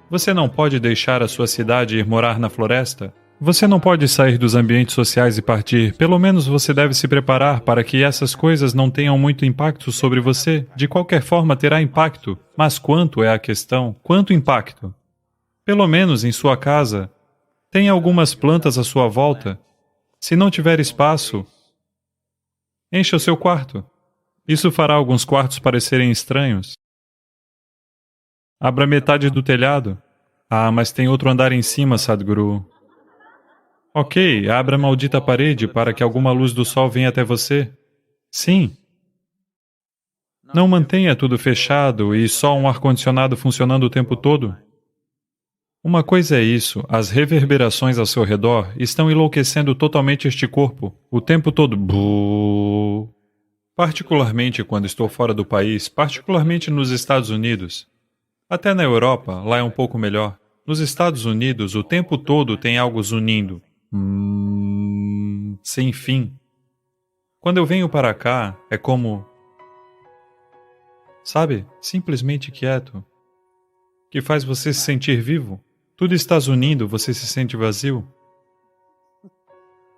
[SPEAKER 3] você não pode deixar a sua cidade ir morar na floresta. Você não pode sair dos ambientes sociais e partir. Pelo menos você deve se preparar para que essas coisas não tenham muito impacto sobre você. De qualquer forma, terá impacto. Mas quanto é a questão? Quanto impacto? Pelo menos em sua casa, tenha algumas plantas à sua volta. Se não tiver espaço, encha o seu quarto. Isso fará alguns quartos parecerem estranhos. Abra metade do telhado. Ah, mas tem outro andar em cima, Sadhguru. Ok, abra a maldita parede para que alguma luz do sol venha até você. Sim. Não mantenha tudo fechado e só um ar-condicionado funcionando o tempo todo. Uma coisa é isso, as reverberações ao seu redor estão enlouquecendo totalmente este corpo, o tempo todo. Buuuu. Particularmente quando estou fora do país, particularmente nos Estados Unidos. Até na Europa, lá é um pouco melhor. Nos Estados Unidos, o tempo todo tem algo zunindo. Sem fim. Quando eu venho para cá, é como... Sabe? Simplesmente quieto. Que faz você se sentir vivo. Tudo está zunindo, você se sente vazio.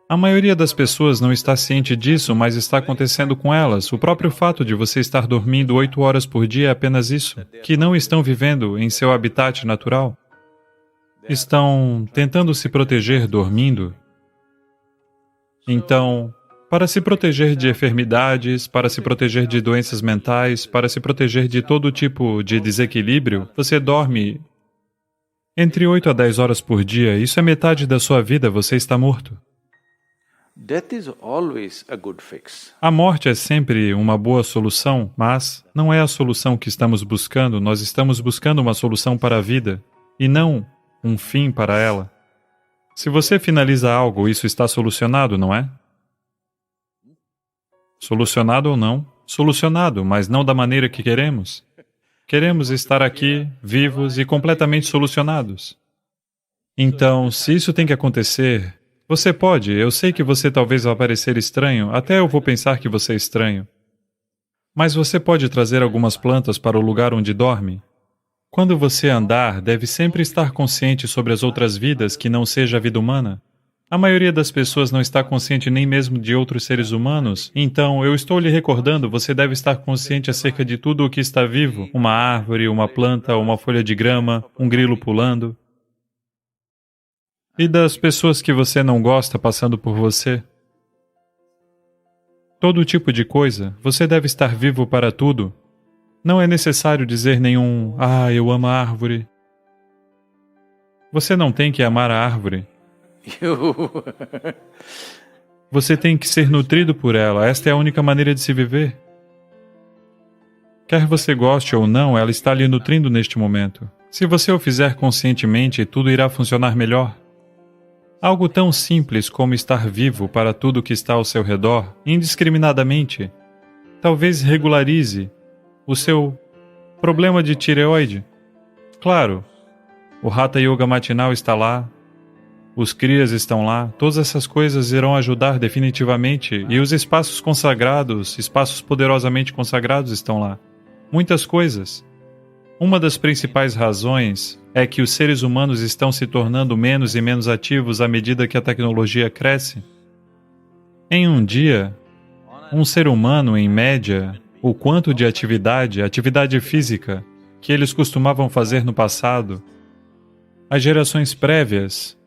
[SPEAKER 3] A maioria das pessoas não está ciente disso, mas está acontecendo com elas. O próprio fato de você estar dormindo 8 horas por dia é apenas isso. Que não estão vivendo em seu habitat natural. Estão tentando se proteger dormindo. Então, para se proteger de enfermidades, para se proteger de doenças mentais, para se proteger de todo tipo de desequilíbrio, você dorme entre 8 a 10 horas por dia. Isso é metade da sua vida, você está morto. A morte é sempre uma boa solução, mas não é a solução que estamos buscando. Nós estamos buscando uma solução para a vida, e não um fim para ela. Se você finaliza algo, isso está solucionado, não é? Solucionado ou não? Solucionado, mas não da maneira que queremos. Queremos estar aqui, vivos e completamente solucionados. Então, se isso tem que acontecer, você pode, eu sei que você talvez vá parecer estranho, até eu vou pensar que você é estranho. Mas você pode trazer algumas plantas para o lugar onde dorme? Quando você andar, deve sempre estar consciente sobre as outras vidas que não seja a vida humana. A maioria das pessoas não está consciente nem mesmo de outros seres humanos, então eu estou lhe recordando, você deve estar consciente acerca de tudo o que está vivo, uma árvore, uma planta, uma folha de grama, um grilo pulando. E das pessoas que você não gosta passando por você. Todo tipo de coisa, você deve estar vivo para tudo. Não é necessário dizer nenhum, eu amo a árvore. Você não tem que amar a árvore. Você tem que ser nutrido por ela, esta é a única maneira de se viver. Quer você goste ou não, ela está lhe nutrindo neste momento. Se você o fizer conscientemente, tudo irá funcionar melhor. Algo tão simples como estar vivo para tudo que está ao seu redor, indiscriminadamente, talvez regularize o seu problema de tireoide. Claro, o Hatha Yoga matinal está lá, os Kriyas estão lá, todas essas coisas irão ajudar definitivamente, e os espaços consagrados, espaços poderosamente consagrados estão lá. Muitas coisas. Uma das principais razões é que os seres humanos estão se tornando menos e menos ativos à medida que a tecnologia cresce. Em um dia, um ser humano, em média, o quanto de atividade física, que eles costumavam fazer no passado, as gerações prévias,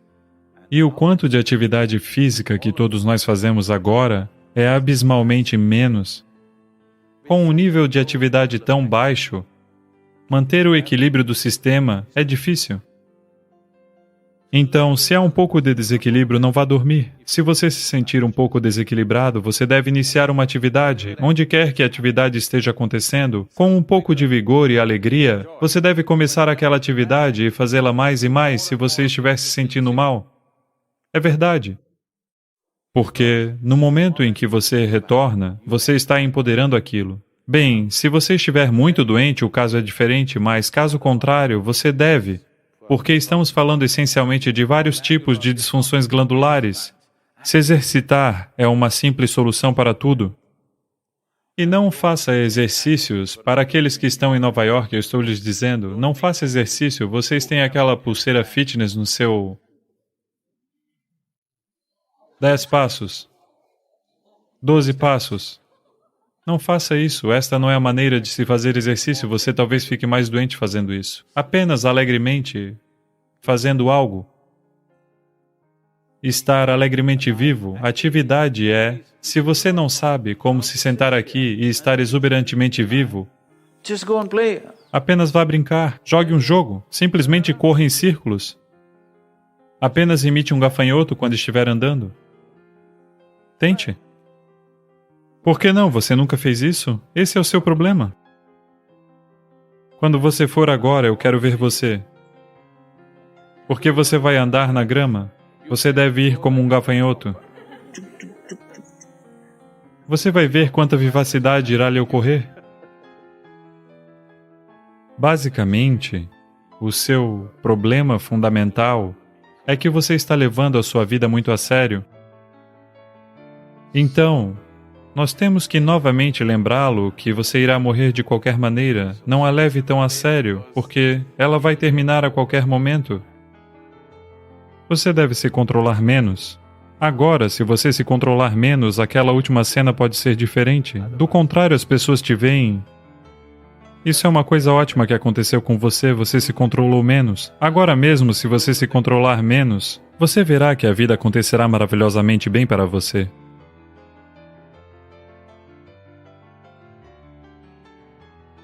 [SPEAKER 3] e o quanto de atividade física que todos nós fazemos agora é abismalmente menos. Com um nível de atividade tão baixo, manter o equilíbrio do sistema é difícil. Então, se há um pouco de desequilíbrio, não vá dormir. Se você se sentir um pouco desequilibrado, você deve iniciar uma atividade. Onde quer que a atividade esteja acontecendo, com um pouco de vigor e alegria, você deve começar aquela atividade e fazê-la mais e mais se você estiver se sentindo mal. É verdade. Porque, no momento em que você retorna, você está empoderando aquilo. Bem, se você estiver muito doente, o caso é diferente, mas caso contrário, você deve. Porque estamos falando essencialmente de vários tipos de disfunções glandulares. Se exercitar é uma simples solução para tudo. E não faça exercícios, para aqueles que estão em Nova York, eu estou lhes dizendo, não faça exercício, vocês têm aquela pulseira fitness no seu 10 passos, 12 passos. Não faça isso, esta não é a maneira de se fazer exercício, você talvez fique mais doente fazendo isso. Apenas alegremente fazendo algo. Estar alegremente vivo, atividade é, se você não sabe como se sentar aqui e estar exuberantemente vivo,
[SPEAKER 4] Just go and play.
[SPEAKER 3] apenas vá brincar, jogue um jogo, simplesmente corra em círculos. Apenas imite um gafanhoto quando estiver andando. Tente. Por que não? Você nunca fez isso? Esse é o seu problema. Quando você for agora, eu quero ver você. Porque você vai andar na grama, você deve ir como um gafanhoto. Você vai ver quanta vivacidade irá lhe ocorrer. Basicamente, o seu problema fundamental é que você está levando a sua vida muito a sério. Então, nós temos que novamente lembrá-lo que você irá morrer de qualquer maneira. Não a leve tão a sério, porque ela vai terminar a qualquer momento. Você deve se controlar menos. Agora, se você se controlar menos, aquela última cena pode ser diferente. Do contrário, as pessoas te veem. Isso é uma coisa ótima que aconteceu com você, você se controlou menos. Agora mesmo, se você se controlar menos, você verá que a vida acontecerá maravilhosamente bem para você.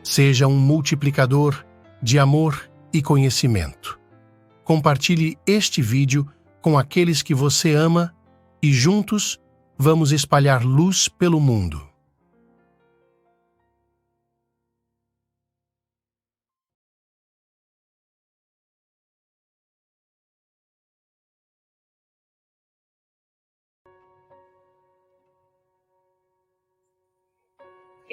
[SPEAKER 5] Seja um multiplicador de amor e conhecimento. Compartilhe este vídeo com aqueles que você ama e juntos vamos espalhar luz pelo mundo.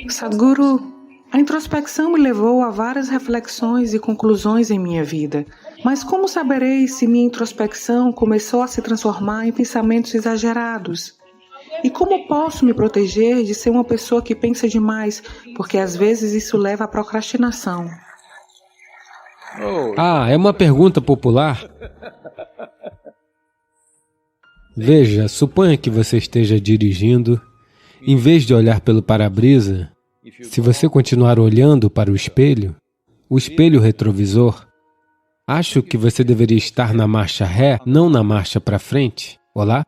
[SPEAKER 6] Sadhguru, a introspecção me levou a várias reflexões e conclusões em minha vida. Mas como saberei se minha introspecção começou a se transformar em pensamentos exagerados? E como posso me proteger de ser uma pessoa que pensa demais, porque às vezes isso leva à procrastinação?
[SPEAKER 1] Ah, é uma pergunta popular? Veja, suponha que você esteja dirigindo. Em vez de olhar pelo para-brisa, se você continuar olhando para o espelho retrovisor, acho que você deveria estar na marcha ré, não na marcha para frente. Olá?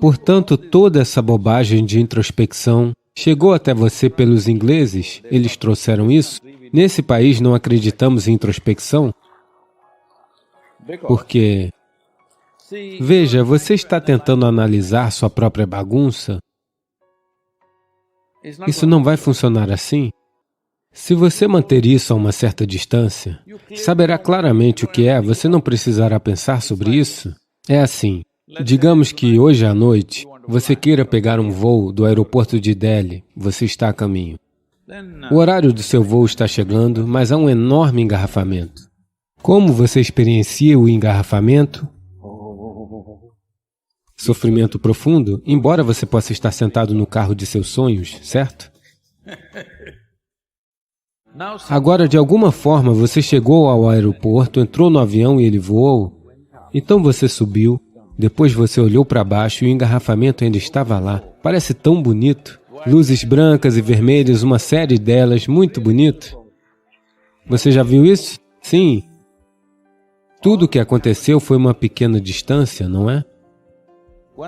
[SPEAKER 1] Portanto, toda essa bobagem de introspecção chegou até você pelos ingleses, eles trouxeram isso. Nesse país não acreditamos em introspecção, porque... Veja, você está tentando analisar sua própria bagunça. Isso não vai funcionar assim. Se você manter isso a uma certa distância, saberá claramente o que é, você não precisará pensar sobre isso. É assim, digamos que hoje à noite, você queira pegar um voo do aeroporto de Delhi, você está a caminho. O horário do seu voo está chegando, mas há um enorme engarrafamento. Como você experiencia o engarrafamento? Sofrimento profundo, embora você possa estar sentado no carro de seus sonhos, certo? Agora, de alguma forma, você chegou ao aeroporto, entrou no avião e ele voou. Então você subiu, depois você olhou para baixo e o engarrafamento ainda estava lá. Parece tão bonito. Luzes brancas e vermelhas, uma série delas, muito bonito. Você já viu isso? Sim. Tudo o que aconteceu foi uma pequena distância, não é?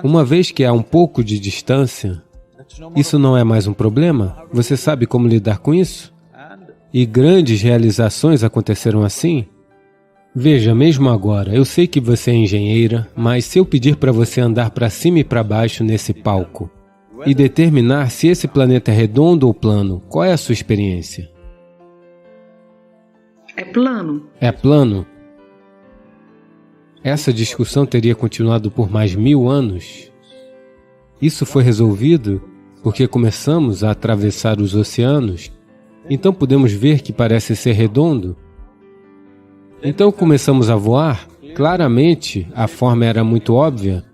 [SPEAKER 1] Uma vez que há um pouco de distância, isso não é mais um problema? Você sabe como lidar com isso? E grandes realizações aconteceram assim? Veja, mesmo agora, eu sei que você é engenheira, mas se eu pedir para você andar para cima e para baixo nesse palco e determinar se esse planeta é redondo ou plano, qual é a sua experiência?
[SPEAKER 6] É plano.
[SPEAKER 1] É plano? essa discussão teria continuado por mais 1000 anos. Isso foi resolvido porque começamos a atravessar os oceanos. Então podemos ver que parece ser redondo. Então começamos a voar. Claramente, a forma era muito óbvia.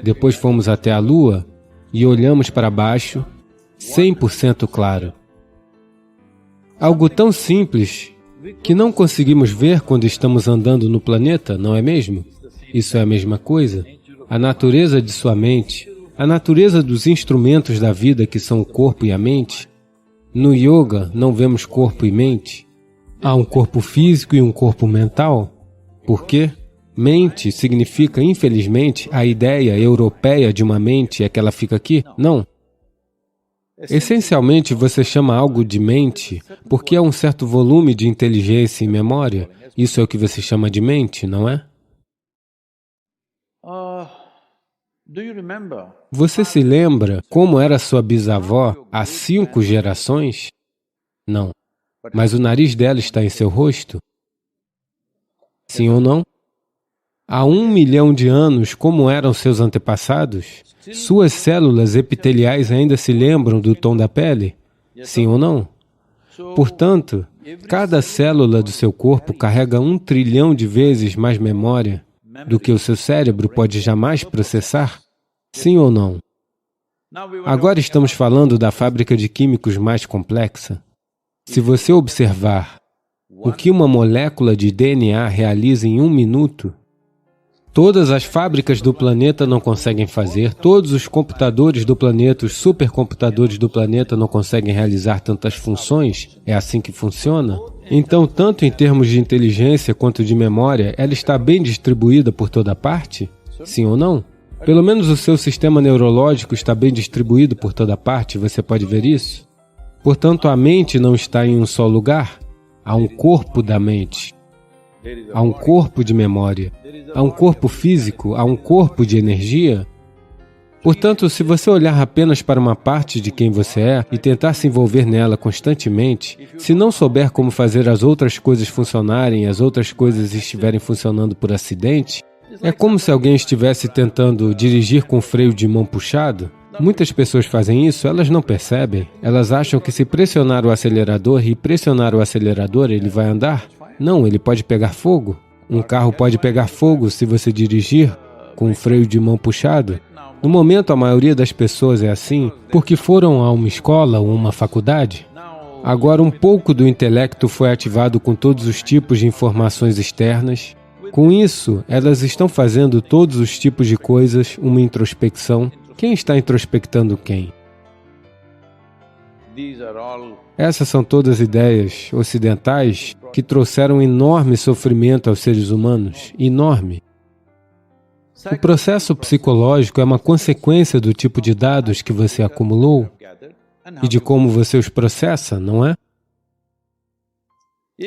[SPEAKER 1] Depois fomos até a Lua e olhamos para baixo, 100% claro. Algo tão simples que não conseguimos ver quando estamos andando no planeta, não é mesmo? Isso é a mesma coisa. A natureza de sua mente, a natureza dos instrumentos da vida que são o corpo e a mente. No yoga, não vemos corpo e mente. Há um corpo físico e um corpo mental. Por quê? Mente significa, infelizmente, a ideia europeia de uma mente é que ela fica aqui? Não. Essencialmente, você chama algo de mente porque há um certo volume de inteligência e memória. Isso é o que você chama de mente, não é? Você se lembra como era sua bisavó há 5 gerações? Não. Mas o nariz dela está em seu rosto? Sim ou não? Há 1 milhão de anos, como eram seus antepassados? Suas células epiteliais ainda se lembram do tom da pele? Sim ou não? Portanto, cada célula do seu corpo carrega 1 trilhão de vezes mais memória do que o seu cérebro pode jamais processar? Sim ou não? Agora estamos falando da fábrica de químicos mais complexa. Se você observar o que uma molécula de DNA realiza em 1 minuto, todas as fábricas do planeta não conseguem fazer, todos os computadores do planeta, os supercomputadores do planeta não conseguem realizar tantas funções. É assim que funciona? Então, tanto em termos de inteligência quanto de memória, ela está bem distribuída por toda parte? Sim ou não? Pelo menos o seu sistema neurológico está bem distribuído por toda parte, você pode ver isso? Portanto, a mente não está em um só lugar. Há um corpo da mente. Há um corpo de memória. Há um corpo físico, há um corpo de energia. Portanto, se você olhar apenas para uma parte de quem você é e tentar se envolver nela constantemente, se não souber como fazer as outras coisas funcionarem e as outras coisas estiverem funcionando por acidente, é como se alguém estivesse tentando dirigir com freio de mão puxado. Muitas pessoas fazem isso, elas não percebem. Elas acham que se pressionar o acelerador e pressionar o acelerador, ele vai andar. Não, ele pode pegar fogo. Um carro pode pegar fogo se você dirigir com o freio de mão puxado. No momento, a maioria das pessoas é assim porque foram a uma escola ou uma faculdade. Agora, um pouco do intelecto foi ativado com todos os tipos de informações externas. Com isso, elas estão fazendo todos os tipos de coisas, uma introspecção. Quem está introspectando quem? Essas são todas ideias ocidentais que trouxeram enorme sofrimento aos seres humanos. Enorme. O processo psicológico é uma consequência do tipo de dados que você acumulou e de como você os processa, não é?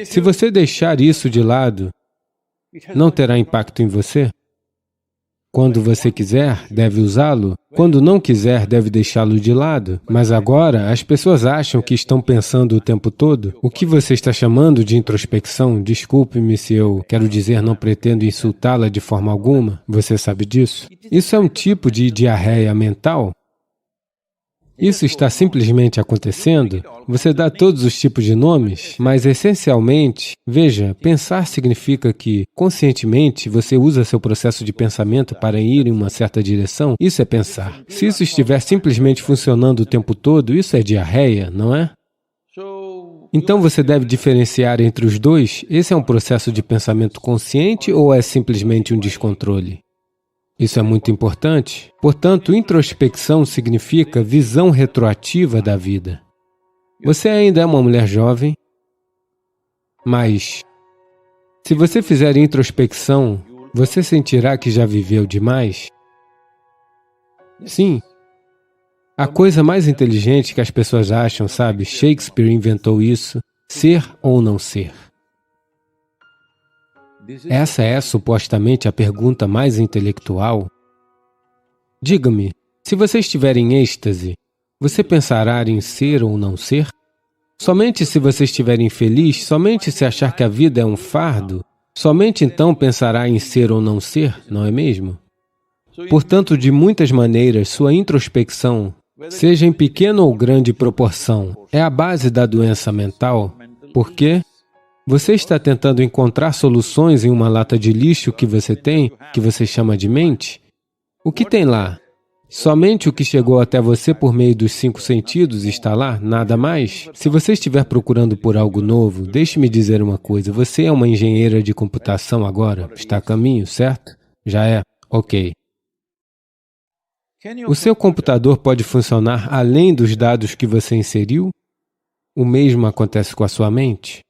[SPEAKER 1] Se você deixar isso de lado, não terá impacto em você? Quando você quiser, deve usá-lo. Quando não quiser, deve deixá-lo de lado. Mas agora, as pessoas acham que estão pensando o tempo todo. O que você está chamando de introspecção, desculpe-me se eu quero dizer, não pretendo insultá-la de forma alguma. Você sabe disso? Isso é um tipo de diarreia mental. Isso está simplesmente acontecendo. Você dá todos os tipos de nomes, mas essencialmente, veja, pensar significa que, conscientemente, você usa seu processo de pensamento para ir em uma certa direção. Isso é pensar. Se isso estiver simplesmente funcionando o tempo todo, isso é diarreia, não é? Então você deve diferenciar entre os dois. Esse é um processo de pensamento consciente ou é simplesmente um descontrole? Isso é muito importante. Portanto, introspecção significa visão retroativa da vida. Você ainda é uma mulher jovem, mas se você fizer introspecção, você sentirá que já viveu demais? Sim. A coisa mais inteligente que as pessoas acham, sabe? Shakespeare inventou isso. Ser ou não ser? Essa é supostamente a pergunta mais intelectual. Diga-me, se você estiver em êxtase, você pensará em ser ou não ser? Somente se você estiver infeliz, somente se achar que a vida é um fardo, somente então pensará em ser ou não ser, não é mesmo? Portanto, de muitas maneiras, sua introspecção, seja em pequena ou grande proporção, é a base da doença mental, porque você está tentando encontrar soluções em uma lata de lixo que você tem, que você chama de mente. O que tem lá? Somente o que chegou até você por meio dos 5 sentidos está lá, nada mais? Se você estiver procurando por algo novo, deixe-me dizer uma coisa, você é uma engenheira de computação agora, está a caminho, certo? Já é? Ok. O seu computador pode funcionar além dos dados que você inseriu? O mesmo acontece com a sua mente?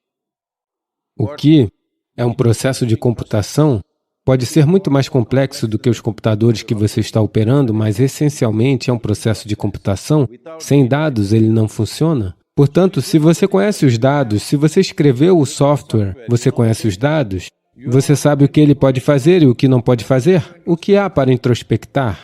[SPEAKER 1] O que é um processo de computação pode ser muito mais complexo do que os computadores que você está operando, mas essencialmente é um processo de computação. Sem dados, ele não funciona. Portanto, se você conhece os dados, se você escreveu o software, você conhece os dados, você sabe o que ele pode fazer e o que não pode fazer. O que há para introspectar?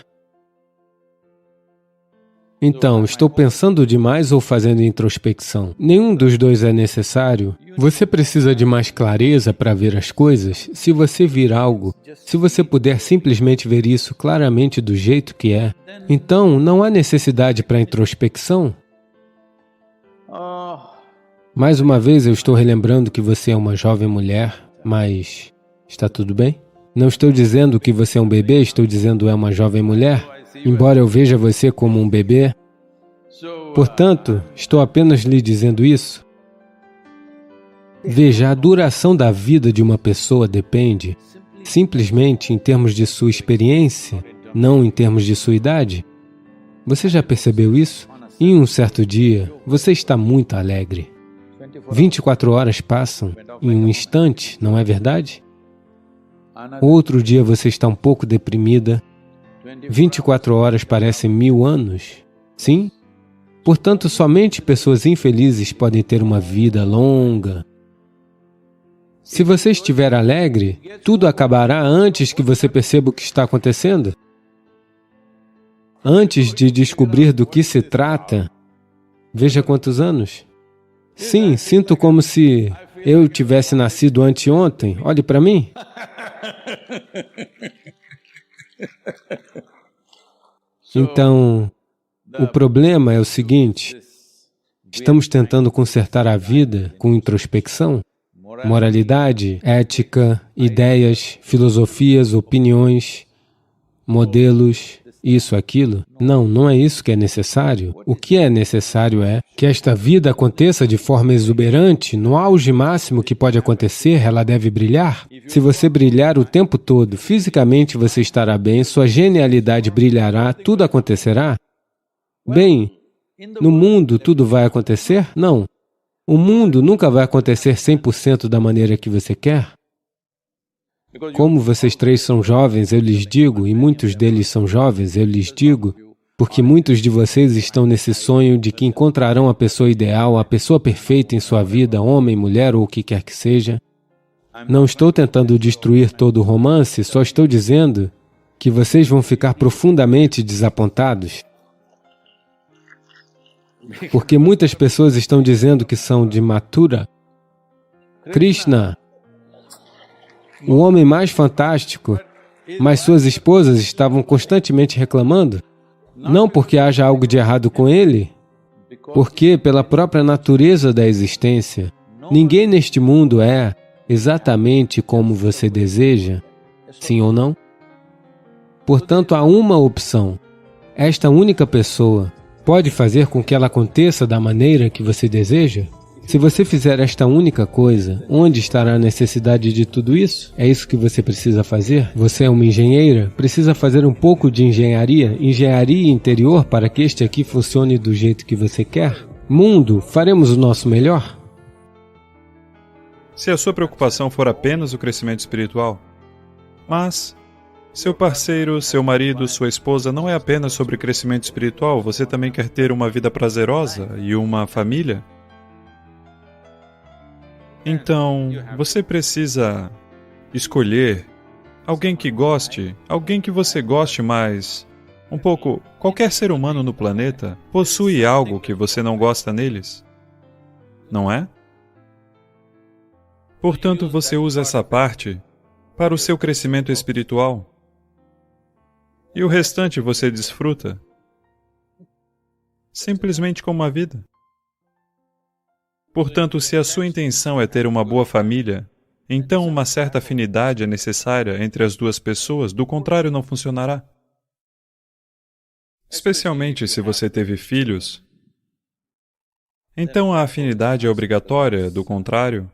[SPEAKER 1] Então, estou pensando demais ou fazendo introspecção? Nenhum dos dois é necessário. Você precisa de mais clareza para ver as coisas. Se você vir algo, se você puder simplesmente ver isso claramente do jeito que é, então não há necessidade para introspecção. Mais uma vez, eu estou relembrando que você é uma jovem mulher, mas está tudo bem? Não estou dizendo que você é um bebê, estou dizendo é uma jovem mulher. Embora eu veja você como um bebê, portanto, estou apenas lhe dizendo isso. Veja, a duração da vida de uma pessoa depende simplesmente em termos de sua experiência, não em termos de sua idade. Você já percebeu isso? Em um certo dia, você está muito alegre. 24 horas passam em um instante, não é verdade? Outro dia você está um pouco deprimida. 24 horas parecem 1000 anos. Sim? Portanto, somente pessoas infelizes podem ter uma vida longa. Se você estiver alegre, tudo acabará antes que você perceba o que está acontecendo. Antes de descobrir do que se trata, veja quantos anos. Sim, sinto como se eu tivesse nascido anteontem. Olhe para mim. Então, o problema é o seguinte, estamos tentando consertar a vida com introspecção, moralidade, ética, ideias, filosofias, opiniões, modelos, isso, aquilo. Não, não é isso que é necessário. O que é necessário é que esta vida aconteça de forma exuberante, no auge máximo que pode acontecer, ela deve brilhar. Se você brilhar o tempo todo, fisicamente você estará bem, sua genialidade brilhará, tudo acontecerá. Bem, no mundo tudo vai acontecer? Não. O mundo nunca vai acontecer 100% da maneira que você quer. Como vocês 3 são jovens, eu lhes digo, e muitos deles são jovens, eu lhes digo, porque muitos de vocês estão nesse sonho de que encontrarão a pessoa ideal, a pessoa perfeita em sua vida, homem, mulher ou o que quer que seja. Não estou tentando destruir todo o romance, só estou dizendo que vocês vão ficar profundamente desapontados. Porque muitas pessoas estão dizendo que são de Mathura. Krishna, o homem mais fantástico, mas suas esposas estavam constantemente reclamando. Não porque haja algo de errado com ele, porque pela própria natureza da existência, ninguém neste mundo é exatamente como você deseja, sim ou não? Portanto, há uma opção. Esta única pessoa pode fazer com que ela aconteça da maneira que você deseja? Se você fizer esta única coisa, onde estará a necessidade de tudo isso? É isso que você precisa fazer? Você é uma engenheira? Precisa fazer um pouco de engenharia interior para que este aqui funcione do jeito que você quer? Mundo, faremos o nosso melhor?
[SPEAKER 3] Se a sua preocupação for apenas o crescimento espiritual, mas seu parceiro, seu marido, sua esposa não é apenas sobre crescimento espiritual, você também quer ter uma vida prazerosa e uma família? Então, você precisa escolher alguém que goste, alguém que você goste mais. Um pouco, qualquer ser humano no planeta possui algo que você não gosta neles, não é? Portanto, você usa essa parte para o seu crescimento espiritual. E o restante você desfruta simplesmente como a vida. Portanto, se a sua intenção é ter uma boa família, então uma certa afinidade é necessária entre as duas pessoas, do contrário não funcionará. Especialmente se você teve filhos. Então a afinidade é obrigatória, do contrário,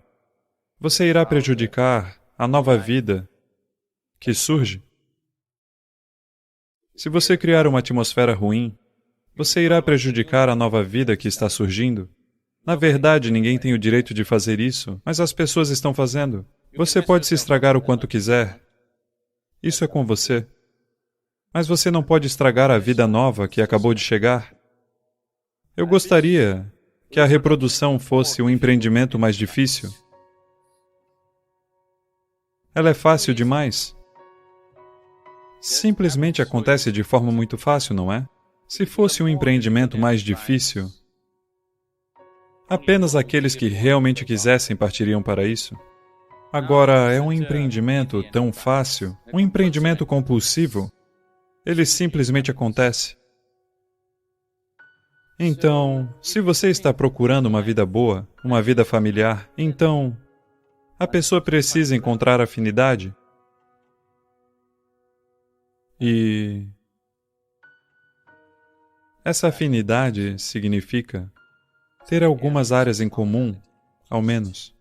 [SPEAKER 3] você irá prejudicar a nova vida que surge. Se você criar uma atmosfera ruim, você irá prejudicar a nova vida que está surgindo. Na verdade, ninguém tem o direito de fazer isso, mas as pessoas estão fazendo. Você pode se estragar o quanto quiser. Isso é com você. Mas você não pode estragar a vida nova que acabou de chegar. Eu gostaria que a reprodução fosse um empreendimento mais difícil. Ela é fácil demais. Simplesmente acontece de forma muito fácil, não é? Se fosse um empreendimento mais difícil, apenas aqueles que realmente quisessem partiriam para isso. Agora, é um empreendimento tão fácil, um empreendimento compulsivo, ele simplesmente acontece. Então, se você está procurando uma vida boa, uma vida familiar, então a pessoa precisa encontrar afinidade. E essa afinidade significa ter algumas áreas em comum, ao menos.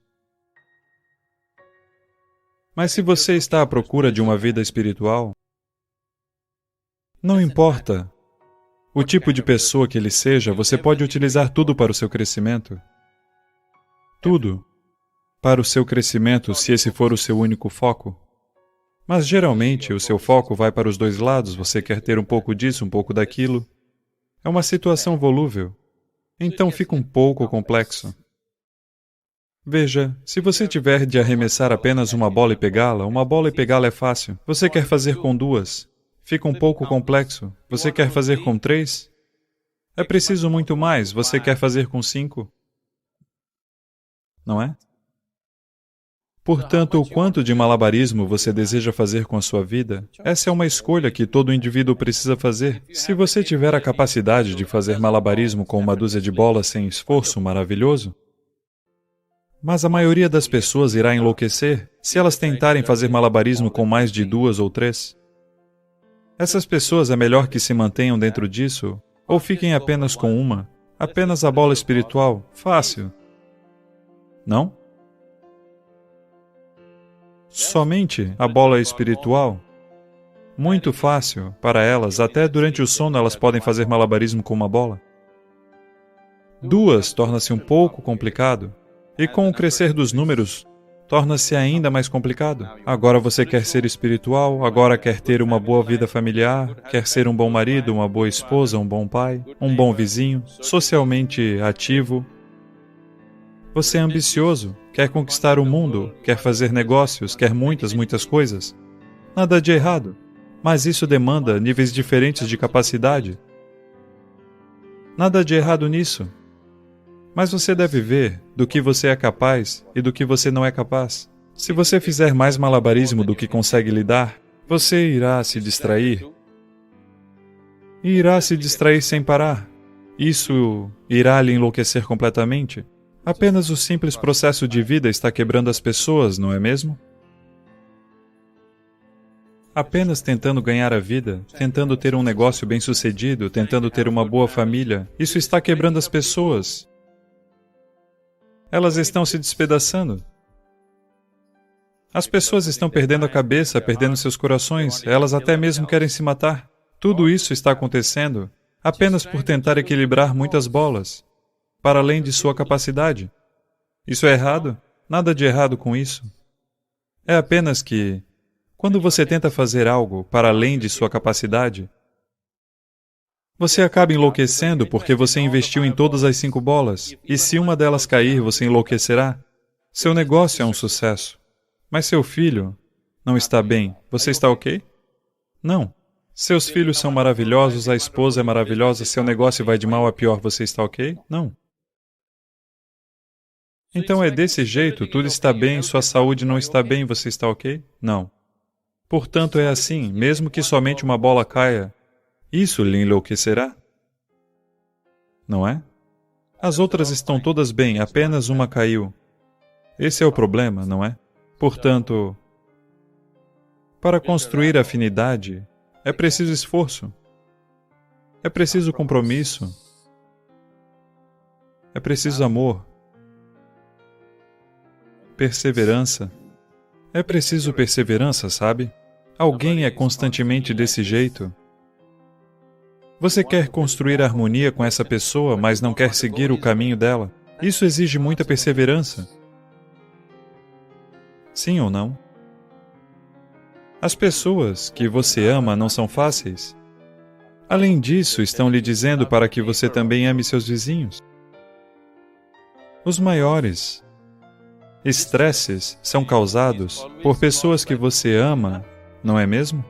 [SPEAKER 3] Mas se você está à procura de uma vida espiritual, não importa o tipo de pessoa que ele seja, você pode utilizar tudo para o seu crescimento. Tudo para o seu crescimento, se esse for o seu único foco. Mas geralmente o seu foco vai para os dois lados, você quer ter um pouco disso, um pouco daquilo. É uma situação volúvel. Então fica um pouco complexo. Veja, se você tiver de arremessar apenas uma bola e pegá-la é fácil. Você quer fazer com duas? Fica um pouco complexo. Você quer fazer com 3? É preciso muito mais. Você quer fazer com 5? Não é? Portanto, o quanto de malabarismo você deseja fazer com a sua vida, essa é uma escolha que todo indivíduo precisa fazer. Se você tiver a capacidade de fazer malabarismo com uma dúzia de bolas sem esforço, maravilhoso. Mas a maioria das pessoas irá enlouquecer se elas tentarem fazer malabarismo com mais de 2 ou 3. Essas pessoas é melhor que se mantenham dentro disso, ou fiquem apenas com uma, apenas a bola espiritual, fácil. Não? Somente a bola espiritual? Muito fácil para elas, até durante o sono elas podem fazer malabarismo com uma bola. 2 torna-se um pouco complicado, e com o crescer dos números, torna-se ainda mais complicado. Agora você quer ser espiritual, agora quer ter uma boa vida familiar, quer ser um bom marido, uma boa esposa, um bom pai, um bom vizinho, socialmente ativo. Você é ambicioso, quer conquistar o mundo, quer fazer negócios, quer muitas coisas. Nada de errado, mas isso demanda níveis diferentes de capacidade. Nada de errado nisso. Mas você deve ver do que você é capaz e do que você não é capaz. Se você fizer mais malabarismo do que consegue lidar, você irá se distrair. E irá se distrair sem parar. Isso irá lhe enlouquecer completamente. Apenas o simples processo de vida está quebrando as pessoas, não é mesmo? Apenas tentando ganhar a vida, tentando ter um negócio bem-sucedido, tentando ter uma boa família, isso está quebrando as pessoas. Elas estão se despedaçando. As pessoas estão perdendo a cabeça, perdendo seus corações, elas até mesmo querem se matar. Tudo isso está acontecendo apenas por tentar equilibrar muitas bolas, para além de sua capacidade. Isso é errado? Nada de errado com isso. É apenas que, quando você tenta fazer algo para além de sua capacidade, você acaba enlouquecendo porque você investiu em todas as 5 bolas, e se uma delas cair, você enlouquecerá. Seu negócio é um sucesso, mas seu filho não está bem. Você está ok? Não. Seus filhos são maravilhosos, a esposa é maravilhosa, seu negócio vai de mal a pior, você está ok? Não. Então é desse jeito, tudo está bem, sua saúde não está bem, você está ok? Não. Portanto, é assim, mesmo que somente uma bola caia, isso lhe enlouquecerá? Não é? As outras estão todas bem, apenas uma caiu. Esse é o problema, não é? Portanto, para construir afinidade, é preciso esforço. É preciso compromisso. É preciso amor. Perseverança. É preciso perseverança, sabe? Alguém é constantemente desse jeito. Você quer construir harmonia com essa pessoa, mas não quer seguir o caminho dela. Isso exige muita perseverança. Sim ou não? As pessoas que você ama não são fáceis. Além disso, estão lhe dizendo para que você também ame seus vizinhos. Os maiores estresses são causados por pessoas que você ama, não é mesmo?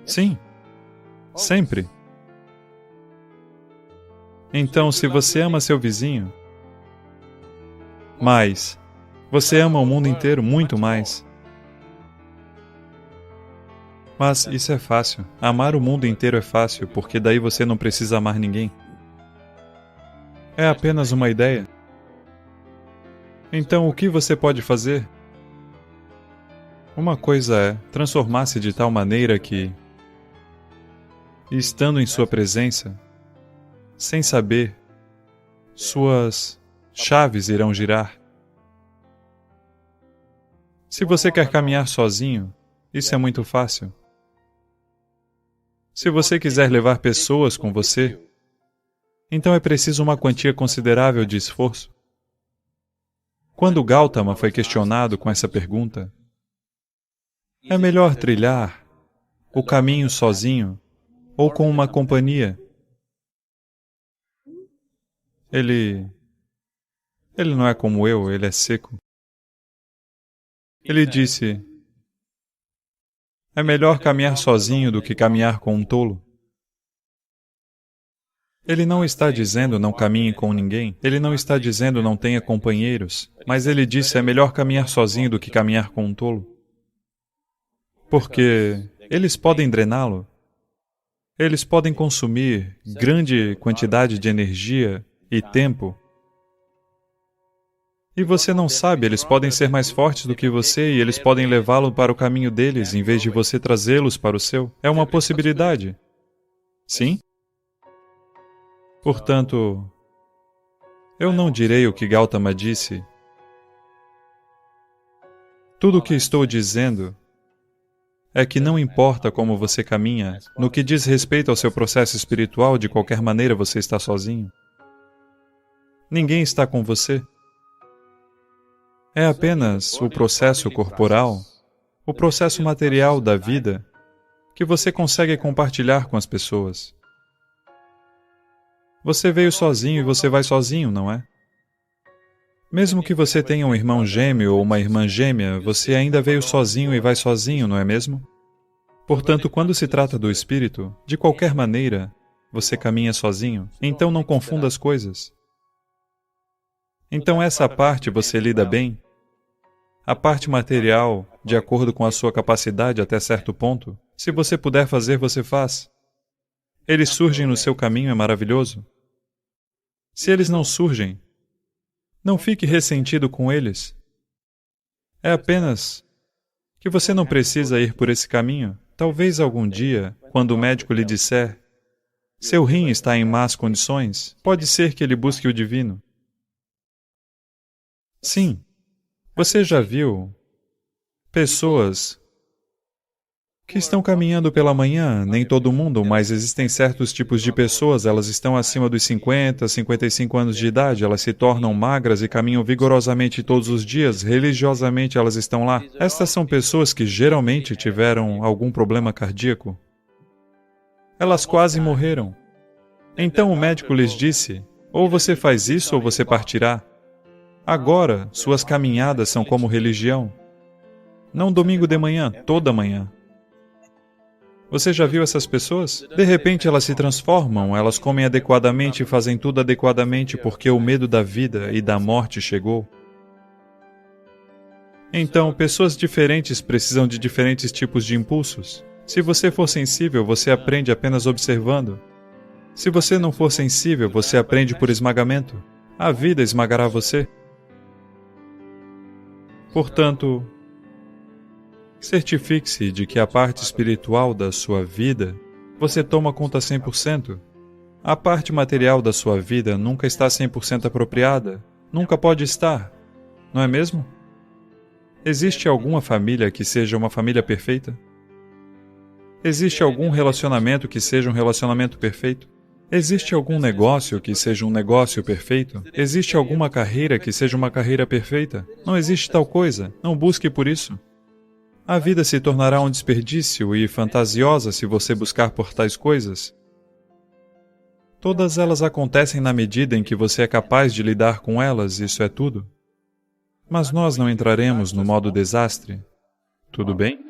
[SPEAKER 3] Sim, sempre. Então, se você ama seu vizinho, mas você ama o mundo inteiro muito mais. Mas isso é fácil. Amar o mundo inteiro é fácil, porque daí você não precisa amar ninguém. É apenas uma ideia. Então, o que você pode fazer? Uma coisa é transformar-se de tal maneira que, estando em sua presença, sem saber, suas chaves irão girar. Se você quer caminhar sozinho, isso é muito fácil. Se você quiser levar pessoas com você, então é preciso uma quantia considerável de esforço. Quando Gautama foi questionado com essa pergunta, é melhor trilhar o caminho sozinho ou com uma companhia? Ele não é como eu, ele é seco. Ele disse, é melhor caminhar sozinho do que caminhar com um tolo. Ele não está dizendo não caminhe com ninguém, ele não está dizendo não tenha companheiros, mas ele disse é melhor caminhar sozinho do que caminhar com um tolo. Porque eles podem drená-lo, eles podem consumir grande quantidade de energia e tempo. E você não sabe, eles podem ser mais fortes do que você e eles podem levá-lo para o caminho deles em vez de você trazê-los para o seu. É uma possibilidade. Sim? Portanto, eu não direi o que Gautama disse. Tudo o que estou dizendo é que não importa como você caminha, no que diz respeito ao seu processo espiritual, de qualquer maneira você está sozinho. Ninguém está com você. É apenas o processo corporal, o processo material da vida, que você consegue compartilhar com as pessoas. Você veio sozinho e você vai sozinho, não é? Mesmo que você tenha um irmão gêmeo ou uma irmã gêmea, você ainda veio sozinho e vai sozinho, não é mesmo? Portanto, quando se trata do espírito, de qualquer maneira, você caminha sozinho, então não confunda as coisas. Então essa parte você lida bem. A parte material, de acordo com a sua capacidade até certo ponto, se você puder fazer, você faz. Eles surgem no seu caminho, é maravilhoso. Se eles não surgem, não fique ressentido com eles. É apenas que você não precisa ir por esse caminho. Talvez algum dia, quando o médico lhe disser, seu rim está em más condições, pode ser que ele busque o divino. Sim, você já viu pessoas que estão caminhando pela manhã, nem todo mundo, mas existem certos tipos de pessoas, elas estão acima dos 50, 55 anos de idade, elas se tornam magras e caminham vigorosamente todos os dias, religiosamente elas estão lá. Estas são pessoas que geralmente tiveram algum problema cardíaco. Elas quase morreram. Então o médico lhes disse, ou você faz isso ou você partirá. Agora, suas caminhadas são como religião. Não domingo de manhã, toda manhã. Você já viu essas pessoas? De repente elas se transformam, elas comem adequadamente e fazem tudo adequadamente porque o medo da vida e da morte chegou. Então, pessoas diferentes precisam de diferentes tipos de impulsos. Se você for sensível, você aprende apenas observando. Se você não for sensível, você aprende por esmagamento. A vida esmagará você. Portanto, certifique-se de que a parte espiritual da sua vida você toma conta 100%. A parte material da sua vida nunca está 100% apropriada. Nunca pode estar. Não é mesmo? Existe alguma família que seja uma família perfeita? Existe algum relacionamento que seja um relacionamento perfeito? Existe algum negócio que seja um negócio perfeito? Existe alguma carreira que seja uma carreira perfeita? Não existe tal coisa. Não busque por isso. A vida se tornará um desperdício e fantasiosa se você buscar por tais coisas. Todas elas acontecem na medida em que você é capaz de lidar com elas, isso é tudo. Mas nós não entraremos no modo desastre. Tudo bem?